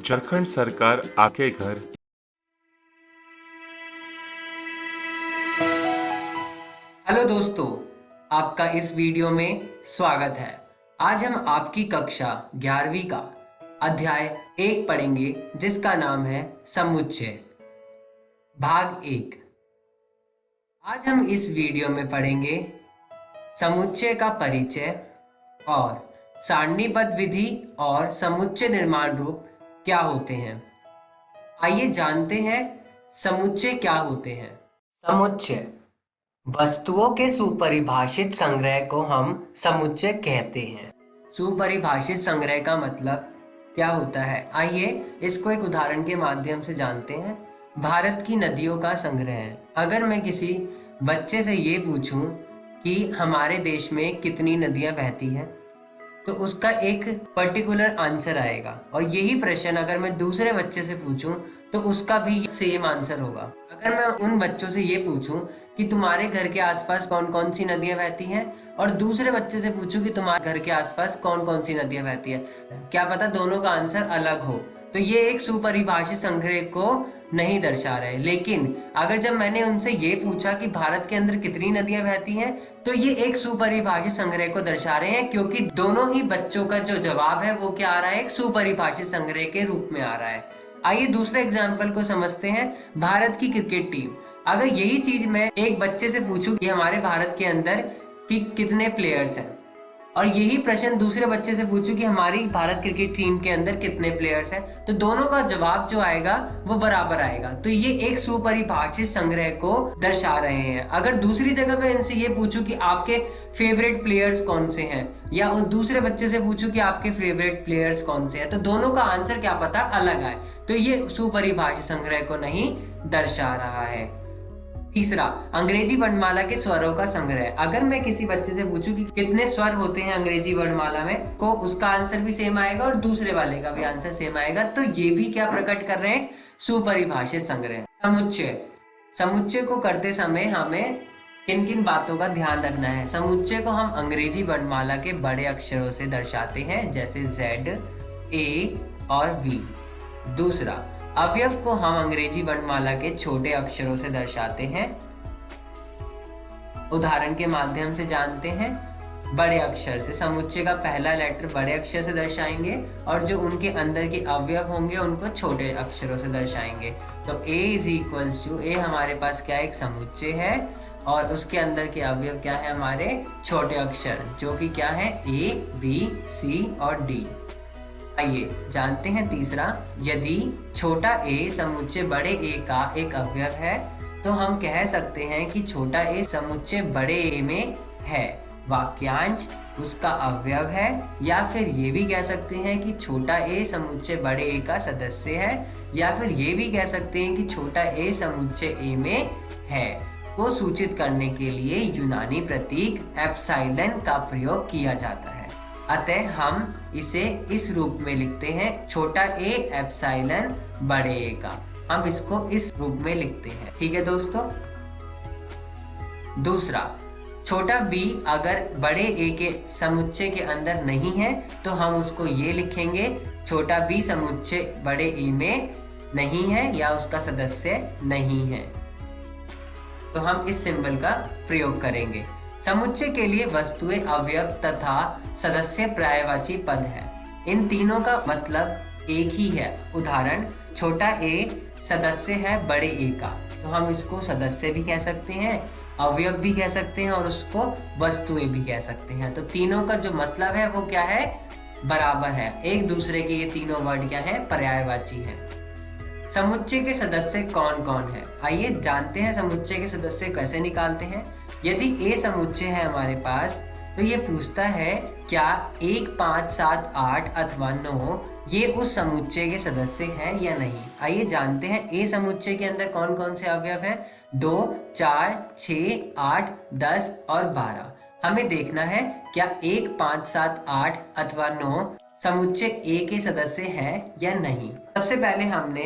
B: झारखंड सरकार आपके घर।
F: हेलो दोस्तों, आपका इस वीडियो में स्वागत है। आज हम आपकी कक्षा 11वीं का अध्याय 1 पढ़ेंगे, जिसका नाम है समुच्चय, भाग 1। आज हम इस वीडियो में पढ़ेंगे समुच्चय का परिचय और सारणीबद्ध विधि और समुच्चय निर्माण रूप क्या होते हैं। आइए जानते हैं समुच्चय क्या होते हैं। समुच्चय वस्तुओं के सुपरिभाषित संग्रह को हम समुच्चय कहते हैं। सुपरिभाषित संग्रह का मतलब क्या होता है, आइए इसको एक उदाहरण के माध्यम से जानते हैं। भारत की नदियों का संग्रह है। अगर मैं किसी बच्चे से ये पूछूं कि हमारे देश में कितनी नदियां बहती हैं, तो उसका एक पर्टिकुलर आंसर आएगा। और यही प्रश्न अगर मैं दूसरे बच्चे से पूछूं तो उसका भी सेम आंसर होगा। अगर मैं उन बच्चों से ये पूछूं कि तुम्हारे घर के आसपास कौन कौन सी नदियां बहती हैं, और दूसरे बच्चे से पूछूं कि तुम्हारे घर के आसपास कौन कौन सी नदियां बहती हैं, क्या पता दोनों का आंसर अलग हो। तो ये एक सुपरिभाषित संग्रह को नहीं दर्शा रहे। लेकिन अगर जब मैंने उनसे ये पूछा कि भारत के अंदर कितनी नदियां बहती हैं, तो ये एक सुपरिभाषित संग्रह को दर्शा रहे हैं, क्योंकि दोनों ही बच्चों का जो जवाब है वो क्या आ रहा है, एक सुपरिभाषित संग्रह के रूप में आ रहा है। आइए दूसरे एग्जाम्पल को समझते हैं। भारत की क्रिकेट टीम, अगर यही चीज मैं एक बच्चे से पूछूं कि हमारे भारत के अंदर कितने प्लेयर्स हैं, और यही प्रश्न दूसरे बच्चे से पूछूं कि हमारी भारत क्रिकेट टीम के अंदर कितने प्लेयर्स हैं, तो दोनों का जवाब जो आएगा वो बराबर आएगा। तो ये एक सुपरिभाषित संग्रह को दर्शा रहे हैं। अगर दूसरी जगह मैं इनसे ये पूछूं कि आपके फेवरेट प्लेयर्स कौन से हैं, या दूसरे बच्चे से पूछूं कि आपके फेवरेट प्लेयर्स कौन से हैं, तो दोनों का आंसर क्या पता अलग आए। तो ये सुपरिभाषित संग्रह को नहीं दर्शा रहा है। तीसरा, अंग्रेजी वर्णमाला के स्वरों का संग्रह। अगर मैं किसी बच्चे से पूछूं कि कितने स्वर होते हैं अंग्रेजी वर्णमाला में, को उसका आंसर भी सेम आएगा और दूसरे वाले का भी आंसर सेम आएगा। तो ये भी क्या प्रकट कर रहे हैं, सुपरिभाषित संग्रह। समुच्चय, समुच्चय को करते समय हमें किन किन बातों का ध्यान रखना है। समुच्चय को हम अंग्रेजी वर्णमाला के बड़े अक्षरों से दर्शाते हैं, जैसे Z, A और V। दूसरा, अवयव को हम अंग्रेजी वर्णमाला के छोटे अक्षरों से दर्शाते हैं। उदाहरण के माध्यम से जानते हैं। बड़े अक्षर से समुच्चय का पहला लेटर बड़े अक्षर से दर्शाएंगे, और जो उनके अंदर के अवयव होंगे उनको छोटे अक्षरों से दर्शाएंगे। तो A is equals to, A हमारे पास क्या एक समुच्चय है, और उसके अंदर के अवयव क्या है, हमारे छोटे अक्षर, जो कि क्या है A, B, C और D। आइए जानते हैं तीसरा, यदि छोटा a समुच्चय बड़े a का एक अवयव है, तो हम कह सकते हैं कि छोटा a समुच्चय बड़े a में है, वाक्यांश उसका अवयव है। या फिर ये भी कह सकते हैं कि छोटा a समुच्चय बड़े a का सदस्य है, या फिर ये भी कह सकते हैं कि छोटा a समुच्चय a में है। को सूचित करने के लिए यूनानी प्रतीक एप्सिलॉन का प्रयोग किया जाता है। अतः हम इसे इस रूप में लिखते हैं, छोटा ए एप्सिलॉन बड़े ए का। हम इसको इस रूप में लिखते हैं। ठीक है दोस्तों। दूसरा, छोटा b अगर बड़े a के समुच्चय के अंदर नहीं है तो हम उसको ये लिखेंगे, छोटा b समुच्चय बड़े a में नहीं है या उसका सदस्य नहीं है। तो हम इस सिंबल का प्रयोग करेंगे। समुच्चय के लिए वस्तुएं, अवयव तथा सदस्य पर्यायवाची पद है। इन तीनों का मतलब एक ही है। उदाहरण, छोटा a सदस्य है बड़े a का, तो हम इसको सदस्य भी कह सकते हैं, अवयव भी कह सकते हैं और उसको वस्तुएं भी कह सकते हैं। तो तीनों का जो मतलब है वो क्या है, बराबर है। एक दूसरे के ये तीनों वर्ड क्या है, पर्यायवाची है। समुच्चय के सदस्य कौन कौन है, आइए जानते हैं समुच्चय के सदस्य कैसे निकालते हैं। यदि ए समुच्चय है हमारे पास तो ये पूछता है क्या 1, 5, 7, 8 अथवा 9 ये उस समुच्चय के सदस्य हैं या नहीं। आइए जानते हैं ए समुच्चय के अंदर कौन कौन से अवयव हैं, 2, 4, 6, 8, 10 और 12। हमें देखना है क्या 1, 5, 7, 8 अथवा 9 समुच्चय ए के सदस्य है या नहीं। सबसे पहले हमने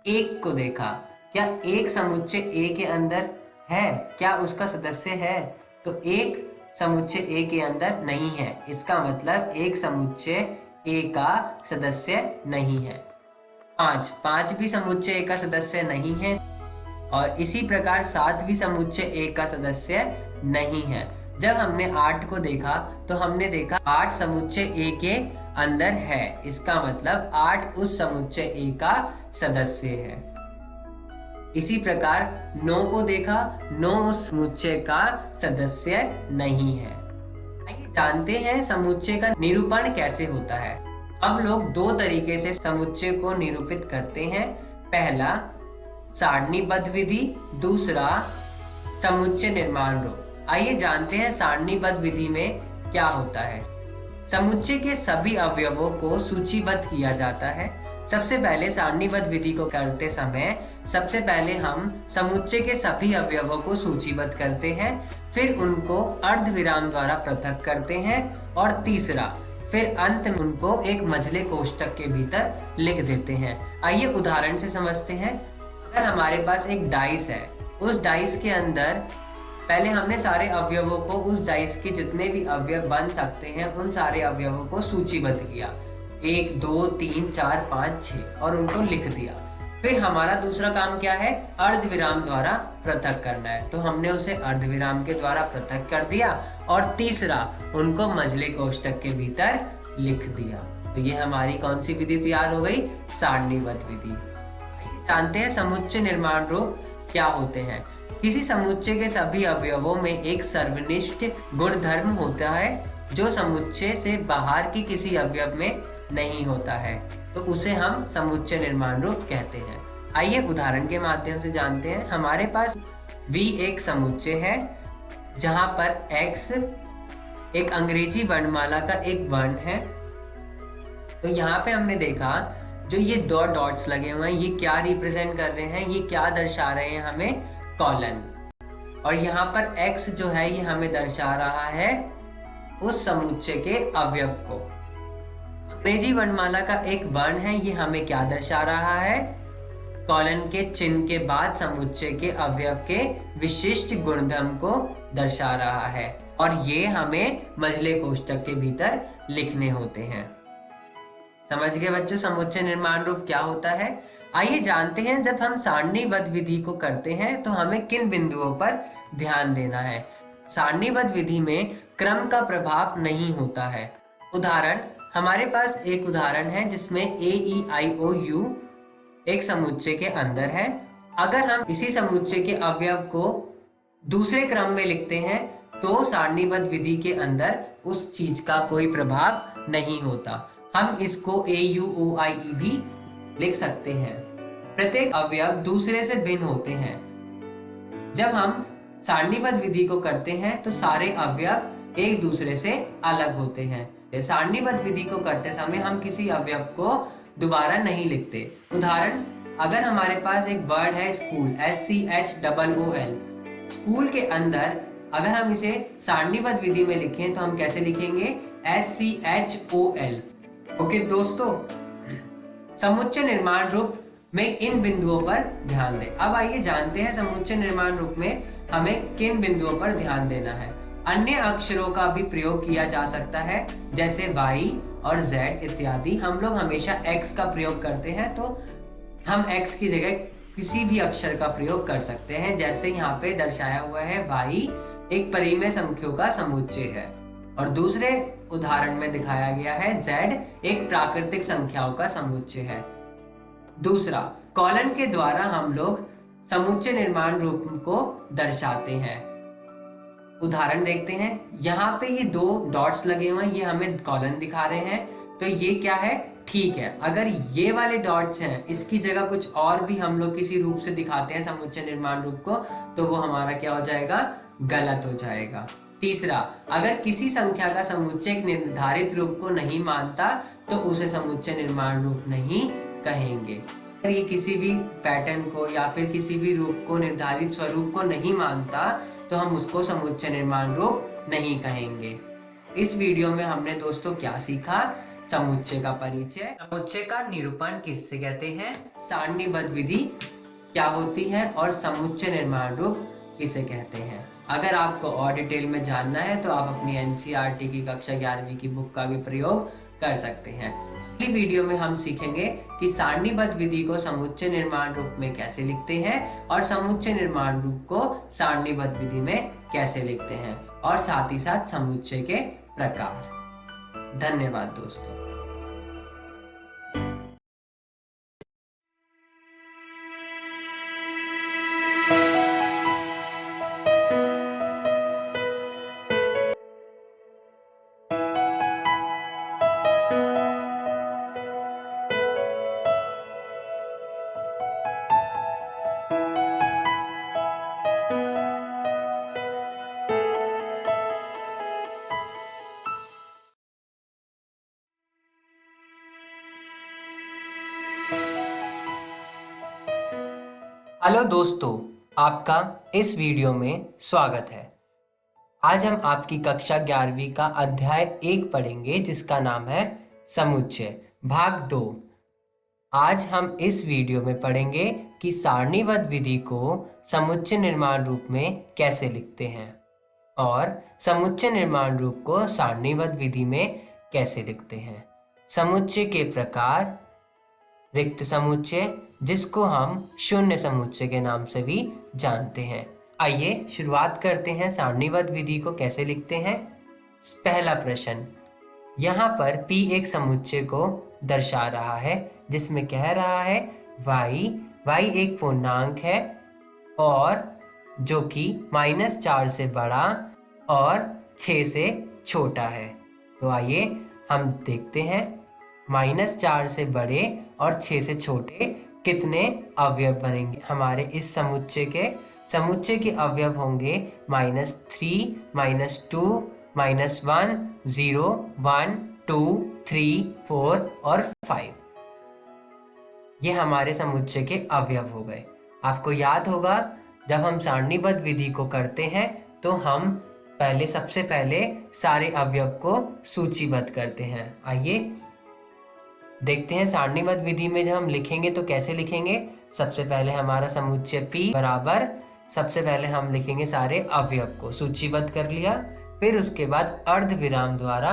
F: 1 को देखा, क्या 1 समुच्चय ए के अंदर है, क्या उसका सदस्य है। तो 1 समुच्चय ए के अंदर नहीं है, इसका मतलब 1 समुच्चय ए का सदस्य नहीं है। 5 भी समुच्चय ए का सदस्य नहीं है और इसी प्रकार 7 भी समुच्चय ए का सदस्य नहीं है। जब हमने 8 को देखा तो हमने देखा 8 समुच्चय ए के अंदर है, इसका मतलब 8 उस समुच्चय ए का सदस्य है। इसी प्रकार 9 को देखा, 9 उस समुच्चय का सदस्य नहीं है। आइए जानते हैं समुच्चय का निरूपण कैसे होता है। हम लोग 2 तरीके से समुच्चय को निरूपित करते हैं। पहला सारणीबद्ध विधि, दूसरा समुच्चय निर्माण रूप। आइए जानते हैं सारणीबद्ध विधि में क्या होता है। समुच्चय के सभी अवयवों को सूचीबद्ध किया जाता है। सबसे पहले सारणीबद्ध विधि को करते समय सबसे पहले हम समुच्चय के सभी अवयवों को सूचीबद्ध करते हैं, फिर उनको अर्धविराम द्वारा पृथक करते हैं और तीसरा फिर अंत में उनको एक मझले कोष्ठक के भीतर लिख देते हैं। आइए उदाहरण से समझते हैं। अगर हमारे पास एक डाइस है, उस डाइस के अंदर पहले हमने सारे अवयवों को, उस डाइस के जितने भी अवयव बन सकते हैं उन सारे अवयवों को सूचीबद्ध किया, 1, 2, 3, 4, 5, 6 और उनको लिख दिया। फिर हमारा दूसरा काम क्या है, अर्धविराम द्वारा पृथक करना है। तो हमने उसे अर्धविराम के द्वारा पृथक कर दिया और तीसरा उनको मझले कोष्ठक के भीतर लिख दिया। तो ये हमारी कौन सी विधि तैयार हो गई, सारणीबद्ध विधि। जानते हैं समुच्चय निर्माण रूप क्या होते हैं। किसी समुच्चय के सभी अवयवों में एक सर्वनिष्ठ गुणधर्म होता है जो समुच्चय से बाहर के किसी अवयव में नहीं होता है, तो उसे हम समुच्चय निर्माण रूप कहते हैं। आइए उदाहरण के माध्यम से जानते हैं। हमारे पास V एक समुच्चय है जहां पर X एक अंग्रेजी वर्णमाला का एक वर्ण है। तो यहाँ पे हमने देखा जो ये 2 डॉट्स लगे हुए हैं ये क्या रिप्रेजेंट कर रहे हैं, ये क्या दर्शा रहे हैं हमें, कॉलन। और यहाँ पर X जो है ये हमें दर्शा रहा है उस समुच्चय के अवयव को। अंग्रेजी वर्णमाला का एक वर्ण है, ये हमें क्या दर्शा रहा है, कॉलन के चिन्ह के बाद समुच्चय के अवयव के विशिष्ट गुणधर्म को दर्शा रहा है और ये हमें मझले कोष्ठक के भीतर लिखने होते हैं। समझ गए बच्चों समुच्चय निर्माण रूप क्या होता है। आइए जानते हैं जब हम सारणीबद्ध विधि को करते हैं तो हमें किन बिंदुओं पर ध्यान देना है। सारणीबद्ध विधि में क्रम का प्रभाव नहीं होता है। उदाहरण, हमारे पास एक उदाहरण है जिसमें AEIOU एक समुच्चय के अंदर है। अगर हम इसी समुच्चय के अवयव को दूसरे क्रम में लिखते हैं तो सारणीबद्ध विधि के अंदर उस चीज का कोई प्रभाव नहीं होता। हम इसको AUOIE भी लिख सकते हैं। प्रत्येक अवयव दूसरे से भिन्न होते हैं। जब हम सारणीबद्ध विधि को करते हैं तो सारे अवयव एक दूसरे से अलग होते हैं। सारणीबद्ध विधि को करते समय हम किसी अवयव को दोबारा नहीं लिखते। उदाहरण, अगर हमारे पास एक वर्ड है स्कूल, SCHOOL, स्कूल के अंदर अगर हम इसे सारणीबद्ध विधि में लिखें तो हम कैसे लिखेंगे? SCHOL। ओके दोस्तों, समुच्चय निर्माण रूप में इन बिंदुओं पर ध्यान दें। अब आइए जानते हैं समुच्चय निर्माण रूप में हमें किन बिंदुओं पर ध्यान देना है। अन्य अक्षरों का भी प्रयोग किया जा सकता है, जैसे Y और Z इत्यादि। हम लोग हमेशा X का प्रयोग करते हैं, तो हम X की जगह किसी भी अक्षर का प्रयोग कर सकते हैं। जैसे यहाँ पे दर्शाया हुआ है, Y एक परिमेय संख्याओं का समुच्चय है, और दूसरे उदाहरण में दिखाया गया है Z एक प्राकृतिक संख्याओं का समुच्चय है। दूसरा, कॉलन के द्वारा हम लोग समुच्चय निर्माण रूप को दर्शाते हैं। उदाहरण देखते हैं, यहाँ पे ये 2 डॉट्स लगे हुए हैं, ये हमें कॉलन दिखा रहे हैं, तो ये क्या है? ठीक है। अगर ये वाले डॉट्स हैं, इसकी जगह कुछ और भी हम लोग किसी रूप से दिखाते हैं समुच्चय निर्माण रूप को, तो वो हमारा क्या हो जाएगा? गलत हो जाएगा। तीसरा, अगर किसी संख्या का समुच्चय एक निर्धारित रूप को नहीं मानता तो उसे समुच्चय निर्माण रूप नहीं कहेंगे। अगर ये किसी भी पैटर्न को या फिर किसी भी रूप को, निर्धारित स्वरूप को नहीं मानता, तो हम उसको समुच्चय निर्माण रूप नहीं कहेंगे। इस वीडियो में हमने दोस्तों क्या सीखा? समुच्चय का परिचय, समुच्चय का निरूपण किससे कहते हैं, सारणीबद्ध विधि क्या होती है, और समुच्चय निर्माण रूप किसे कहते हैं। अगर आपको और डिटेल में जानना है तो आप अपनी NCERT की कक्षा 11वीं की बुक का भी प्रयोग कर सकते हैं। अगली वीडियो में हम सीखेंगे कि सारणीबद्ध विधि को समुच्चय निर्माण रूप में कैसे लिखते हैं, और समुच्चय निर्माण रूप को सारणीबद्ध विधि में कैसे लिखते हैं, और साथ ही साथ समुच्चय के प्रकार। धन्यवाद दोस्तों। हेलो दोस्तों, आपका इस वीडियो में स्वागत है। आज हम आपकी कक्षा 11वीं का अध्याय 1 पढ़ेंगे, जिसका नाम है समुच्चय, भाग 2। आज हम इस वीडियो में पढ़ेंगे कि सारणीबद्ध विधि को समुच्चय निर्माण रूप में कैसे लिखते हैं, और समुच्चय निर्माण रूप को सारणीबद्ध विधि में कैसे लिखते हैं। समुच्चय के प्रकार, रिक्त समुच्चय, जिसको हम शून्य समुच्चय के नाम से भी जानते हैं। आइए शुरुआत करते हैं सारणीबद्ध विधि को कैसे लिखते हैं। पहला प्रश्न, यहाँ पर P एक समुच्चय को दर्शा रहा है, जिसमें कह रहा है y एक पूर्णांक है, और जो कि -4 से बड़ा और 6 से छोटा है। तो आइए हम देखते हैं, -4 से बड़े और 6 से छोटे कितने अवयव बनेंगे हमारे इस समुच्चय के। समुच्चय के अवयव होंगे -3, -2, -1, 0, 1, 2, 3, 4 और 5। ये हमारे समुच्चय के अवयव हो गए। आपको याद होगा, जब हम सारणीबद्ध विधि को करते हैं तो हम सबसे पहले सारे अवयव को सूचीबद्ध करते हैं। आइए देखते हैं सारणीबद्ध विधि में जब हम लिखेंगे तो कैसे लिखेंगे। सबसे पहले हमारा समुच्चय P बराबर, सबसे पहले हम लिखेंगे सारे अवयव को, सूचीबद्ध कर लिया, फिर उसके बाद अर्ध विराम द्वारा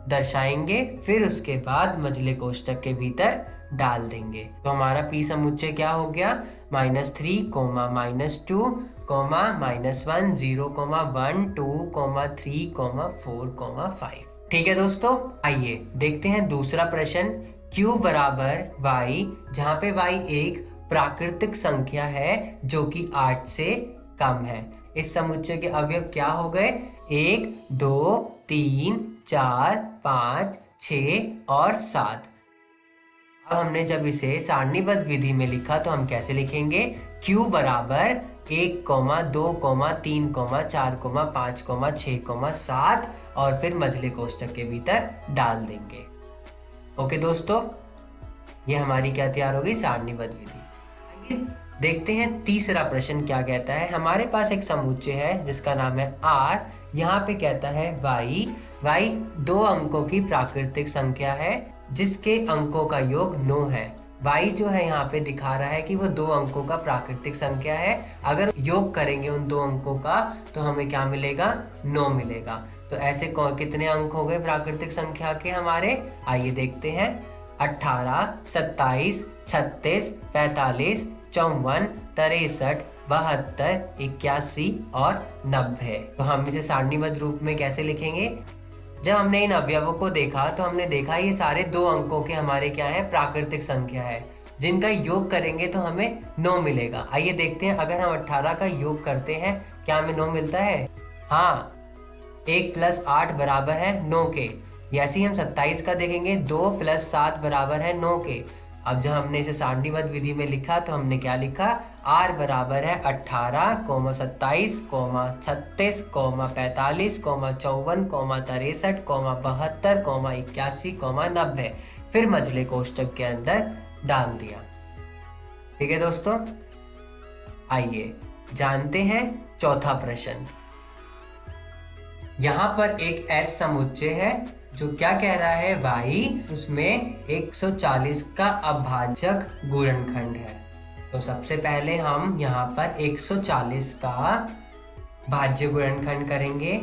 F: दर्शाएंगे, फिर उसके बाद मझले कोष्ठक के भीतर डाल देंगे। तो हमारा P समुच्चय क्या हो गया? -3, -2, -1, 0, 1, 2, 3, 4, 5। ठीक है दोस्तों, आइए देखते हैं दूसरा प्रश्न। Q बराबर y, जहाँ पे y एक प्राकृतिक संख्या है जो कि 8 से कम है। इस समुच्चय के अवयव क्या हो गए? 1, 2, 3, 4, 5, 6 और 7। अब हमने जब इसे सारणीबद्ध विधि में लिखा तो हम कैसे लिखेंगे? Q बराबर 1, 2, 3, 4, 5, 6, 7 और फिर मझले कोष्ठक के भीतर डाल देंगे। ओके दोस्तों, ये हमारी क्या तैयार होगी? सारणीबद्ध विधि। देखते हैं तीसरा प्रश्न क्या कहता है। हमारे पास एक समुच्चय है जिसका नाम है R। यहाँ पे कहता है y 2 अंकों की प्राकृतिक संख्या है जिसके अंकों का योग 9 है। y जो है यहाँ पे दिखा रहा है कि वो 2 अंकों का प्राकृतिक संख्या है। अगर योग करेंगे उन 2 अंकों का तो हमें क्या मिलेगा, 9 मिलेगा। तो ऐसे कितने अंक हो गए प्राकृतिक संख्या के हमारे, आइए देखते हैं। 18, 27, 36, 45, 54, 63, 72, 81 और 90। तो हम इसे सारणीबद्ध रूप में कैसे लिखेंगे। जब हमने इन अवयवों को देखा तो हमने देखा ये सारे 2 अंकों के हमारे क्या है, प्राकृतिक संख्या है, जिनका योग करेंगे तो हमें 9 मिलेगा। आइए देखते हैं, अगर हम 18 का योग करते हैं क्या हमें 9 मिलता है। हाँ, 1 + 8 बराबर है 9 के। ऐसे ही हम 27 का देखेंगे, 2 + 7 बराबर है 9 के। अब जब हमने इसे सारणीबद्ध विधि में लिखा तो हमने क्या लिखा, r बराबर है 18, 27, 36, 45, 54, 63, 72, 81, 90। फिर मझले कोष्ठक के अंदर डाल दिया। ठीक है दोस्तों, आइए जानते हैं चौथा प्रश्न। यहाँ पर एक S समुच्चय है जो क्या कह रहा है, y उसमें 140 का अभाजक गुणनखंड है। तो सबसे पहले हम यहाँ पर 140 का भाज्य गुणनखंड करेंगे।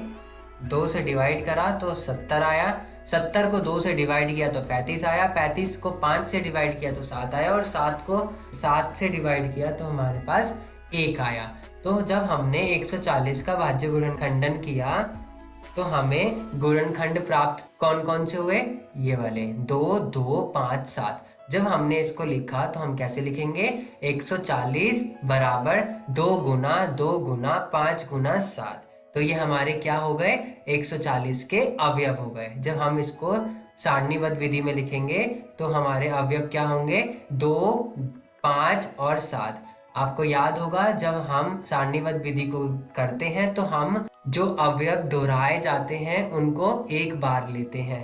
F: 2 से डिवाइड करा तो 70 आया, 70 को 2 से डिवाइड किया तो 35 आया, 35 को 5 से डिवाइड किया तो 7 आया, और 7 को 7 से डिवाइड किया तो हमारे पास 1 आया। तो जब हमने 140 का भाज्य गुणनखंडन किया तो हमें गुणनखंड प्राप्त कौन कौन से हुए, ये वाले 2, 2, 5, 7। जब हमने इसको लिखा तो हम कैसे लिखेंगे, 140 बराबर 2 गुना 2 गुना 5 गुना 7। तो ये हमारे क्या हो गए, 140 के अवयव हो गए। जब हम इसको सारणीबद्ध विधि में लिखेंगे तो हमारे अवयव क्या होंगे, 2, 5 और 7। आपको याद होगा जब हम सारणीबद्ध विधि को करते हैं तो हम जो अवयव दोहराए जाते हैं उनको एक बार लेते हैं।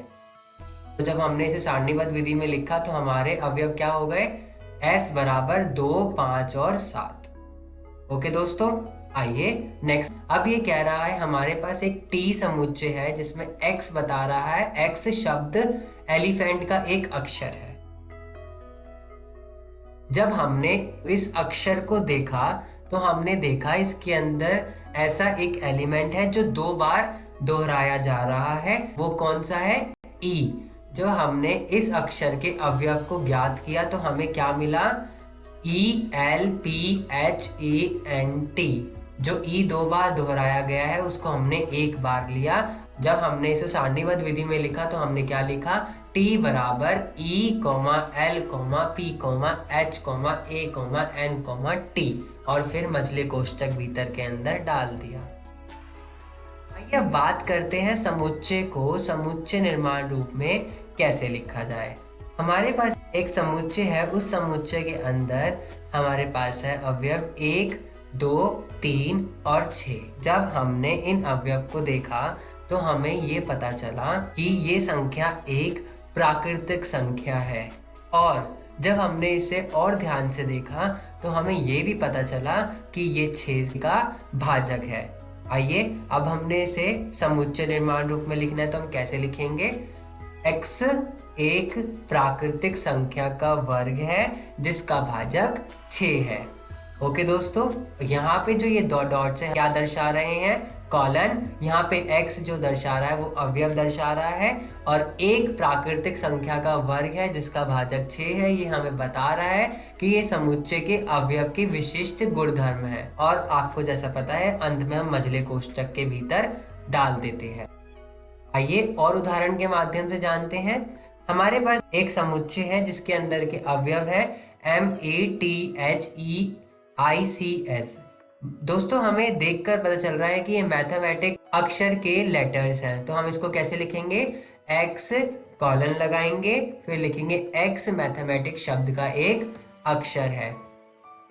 F: तो जब हमने इसे सारणीबद्ध विधि में लिखा तो हमारे अवयव क्या हो गए, s बराबर 2, 5 और 7। ओके दोस्तों, आइए नेक्स्ट। अब ये कह रहा है हमारे पास एक T समुच्चय है जिसमें x बता रहा है। x शब्द एलिफेंट का एक अक्षर है। जब हमने इस अक्षर को देखा तो हमने देखा इसके अंदर ऐसा एक एलिमेंट है जो 2 बार दोहराया जा रहा है। वो कौन सा है, E। जब हमने इस अक्षर के अवयव को ज्ञात किया तो हमें क्या मिला, ELPHENT। जो E 2 बार दोहराया गया है उसको हमने 1 बार लिया। जब हमने इसे सारणीबद्ध विधि में लिखा तो हमने क्या लिखा, T बराबर E, L, P, H, A, N, T, और फिर मझले कोष्ठक भीतर के अंदर डाल दिया। आइए अब बात करते हैं समुच्चय को समुच्चय निर्माण रूप में कैसे लिखा जाए। हमारे पास एक समुच्चय है, उस समुच्चय के अंदर हमारे पास है अवयव 1, 2, 3 और 6। जब हमने इन अवयव को देखा तो हमें ये पता चला कि ये संख्या एक प्राकृतिक संख्या है, और जब हमने इसे और ध्यान से देखा तो हमें ये भी पता चला कि ये 6 का भाजक है। आइए अब हमने इसे समुच्चय निर्माण रूप में लिखना है तो हम कैसे लिखेंगे, x एक प्राकृतिक संख्या का वर्ग है जिसका भाजक 6 है। ओके दोस्तों, यहाँ पे जो ये 2 डॉट्स हैं क्या दर्शा रहे हैं, कॉलन। यहाँ पे x जो दर्शा रहा है वो अवयव दर्शा रहा है, और एक प्राकृतिक संख्या का वर्ग है जिसका भाजक 6 है। ये हमें बता रहा है कि ये समुच्चय के अवयव की विशिष्ट गुणधर्म है, और आपको जैसा पता है अंत में हम मझले कोष्ठक के भीतर डाल देते हैं। आइए और उदाहरण के माध्यम से जानते हैं। हमारे पास एक समुच्चय है जिसके अंदर के अवयव है MATHEICS। दोस्तों हमें देखकर पता चल रहा है कि ये मैथमेटिक अक्षर के लेटर्स हैं। तो हम इसको कैसे लिखेंगे, x कॉलन लगाएंगे, फिर लिखेंगे x मैथमेटिक शब्द का एक अक्षर है।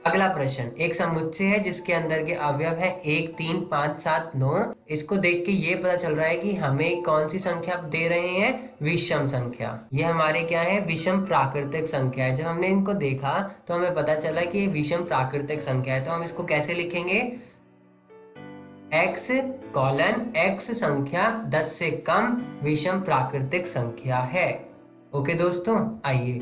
F: अगला प्रश्न, एक समुच्चय है जिसके अंदर के अवयव है 1, 3, 5, 7, 9। इसको देख के ये पता चल रहा है कि हमें कौन सी संख्या दे रहे हैं, विषम संख्या। ये हमारे क्या है, विषम प्राकृतिक संख्या है। जब हमने इनको देखा तो हमें पता चला कि ये विषम प्राकृतिक संख्या है। तो हम इसको कैसे लिखेंगे, x कॉलन x संख्या 10 से कम विषम प्राकृतिक संख्या है। ओके दोस्तों, आइए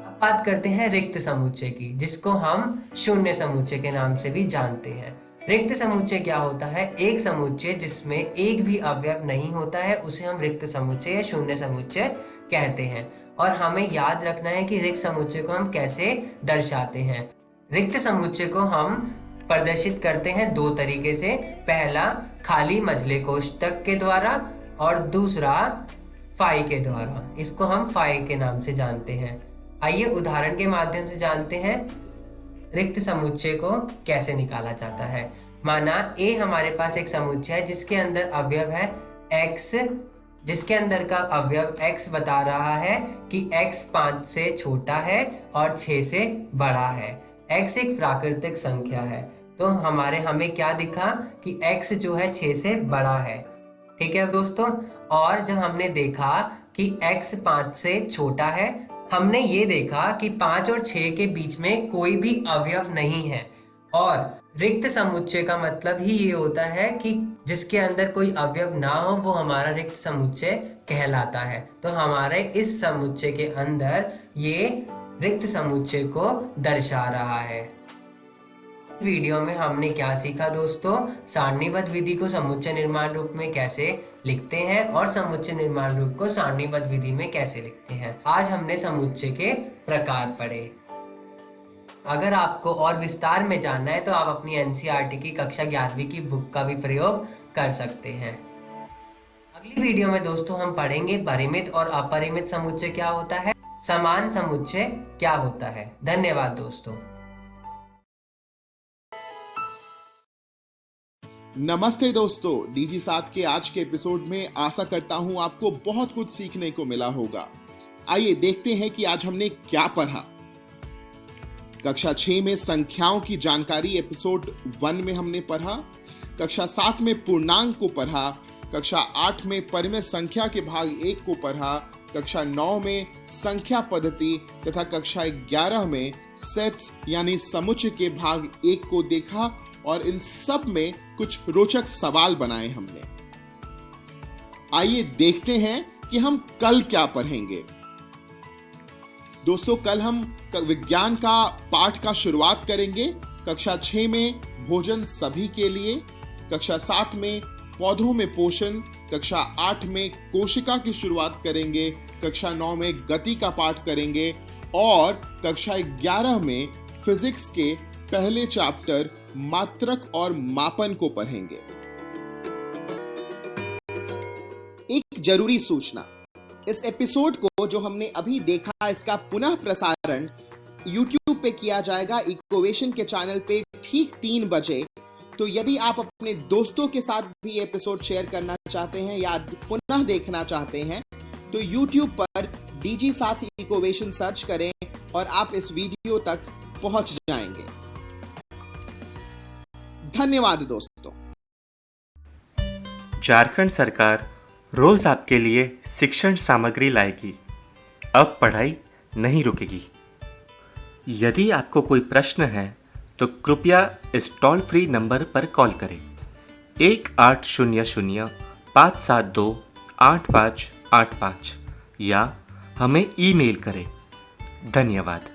F: अब बात करते हैं रिक्त समुच्चय की, जिसको हम शून्य समुच्चय के नाम से भी जानते हैं। रिक्त समुच्चय क्या होता है, एक समुच्चय जिसमें एक भी अवयव नहीं होता है उसे हम रिक्त समुच्चय या शून्य समुच्चय कहते हैं। और हमें याद रखना है कि रिक्त समुच्चय को हम कैसे दर्शाते हैं। रिक्त समुच्चय को हम प्रदर्शित करते हैं दो तरीके से, पहला खाली मझले कोष्ठक के द्वारा और दूसरा फाई के द्वारा। इसको हम फाई के नाम से जानते हैं। आइए उदाहरण के माध्यम से जानते हैं रिक्त समुच्चय को कैसे निकाला जाता है। माना ए हमारे पास एक समुच्चय है जिसके अंदर अवयव है x, जिसके अंदर का अवयव x बता रहा है कि x 5 से छोटा है और 6 से बड़ा है। x एक प्राकृतिक संख्या है, तो हमें क्या दिखा कि x जो है 6 से बड़ा है। ठीक है दोस्तों, और जब हमने देखा कि x 5 से छोटा है, हमने ये देखा कि 5 और 6 के बीच में कोई भी अवयव नहीं है। और रिक्त समुच्चय का मतलब ही ये होता है कि जिसके अंदर कोई अवयव ना हो वो हमारा रिक्त समुच्चय कहलाता है। तो हमारे इस समुच्चय के अंदर ये रिक्त समुच्चय को दर्शा रहा है। इस वीडियो में हमने क्या सीखा दोस्तों, सारणीबद्ध विधि को समुच्चय निर्माण रूप में कैसे लिखते हैं और समुच्चय निर्माण रूप को सारणीबद्ध विधि में कैसे लिखते हैं। आज हमने समुच्चय के प्रकार पढ़े। अगर आपको और विस्तार में जानना है तो आप अपनी एनसीईआरटी की कक्षा 11वीं की बुक का भी प्रयोग कर सकते हैं। अगली वीडियो में दोस्तों हम पढ़ेंगे परिमित और अपरिमित समुच्चय क्या होता है, समान समुच्चय क्या होता है। धन्यवाद दोस्तों।
A: नमस्ते दोस्तों, डीजी 7 के आज के एपिसोड में आशा करता हूं आपको बहुत कुछ सीखने को मिला होगा। आइए देखते हैं कि आज हमने क्या पढ़ा। कक्षा 6 में संख्याओं की जानकारी एपिसोड 1 में हमने पढ़ा। कक्षा 7 में पूर्णांक को पढ़ा। कक्षा 8 में परिमित संख्या के भाग 1 को पढ़ा। कक्षा 9 में संख्या पद्धति तथा कक्षा 11 में सेट्स यानी समुच्चय के भाग 1 को देखा और इन सब में कुछ रोचक सवाल बनाए हमने। आइए देखते हैं कि हम कल क्या पढ़ेंगे। दोस्तों, कल हम विज्ञान का पाठ का शुरुआत करेंगे। कक्षा 6 में भोजन सभी के लिए, कक्षा 7 में पौधों में पोषण, कक्षा 8 में कोशिका की शुरुआत करेंगे, कक्षा 9 में गति का पाठ करेंगे और कक्षा 11 में फिजिक्स के पहले चैप्टर मात्रक और मापन को पढ़ेंगे। एक जरूरी सूचना, इस एपिसोड को जो हमने अभी देखा इसका पुनः प्रसारण YouTube पे किया जाएगा इकोवेशन के चैनल पे ठीक 3 बजे। तो यदि आप अपने दोस्तों के साथ भी एपिसोड शेयर करना चाहते हैं या पुनः देखना चाहते हैं तो YouTube पर DG 7 इकोवेशन सर्च करें और आप इस वीडियो तक पहुंच जाएंगे। धन्यवाद दोस्तों।
B: झारखंड सरकार रोज आपके लिए शिक्षण सामग्री लाएगी। अब पढ़ाई नहीं रुकेगी। यदि आपको कोई प्रश्न है तो कृपया इस टोल फ्री नंबर पर कॉल करें 1800 572 8585 या हमें ईमेल करें। धन्यवाद।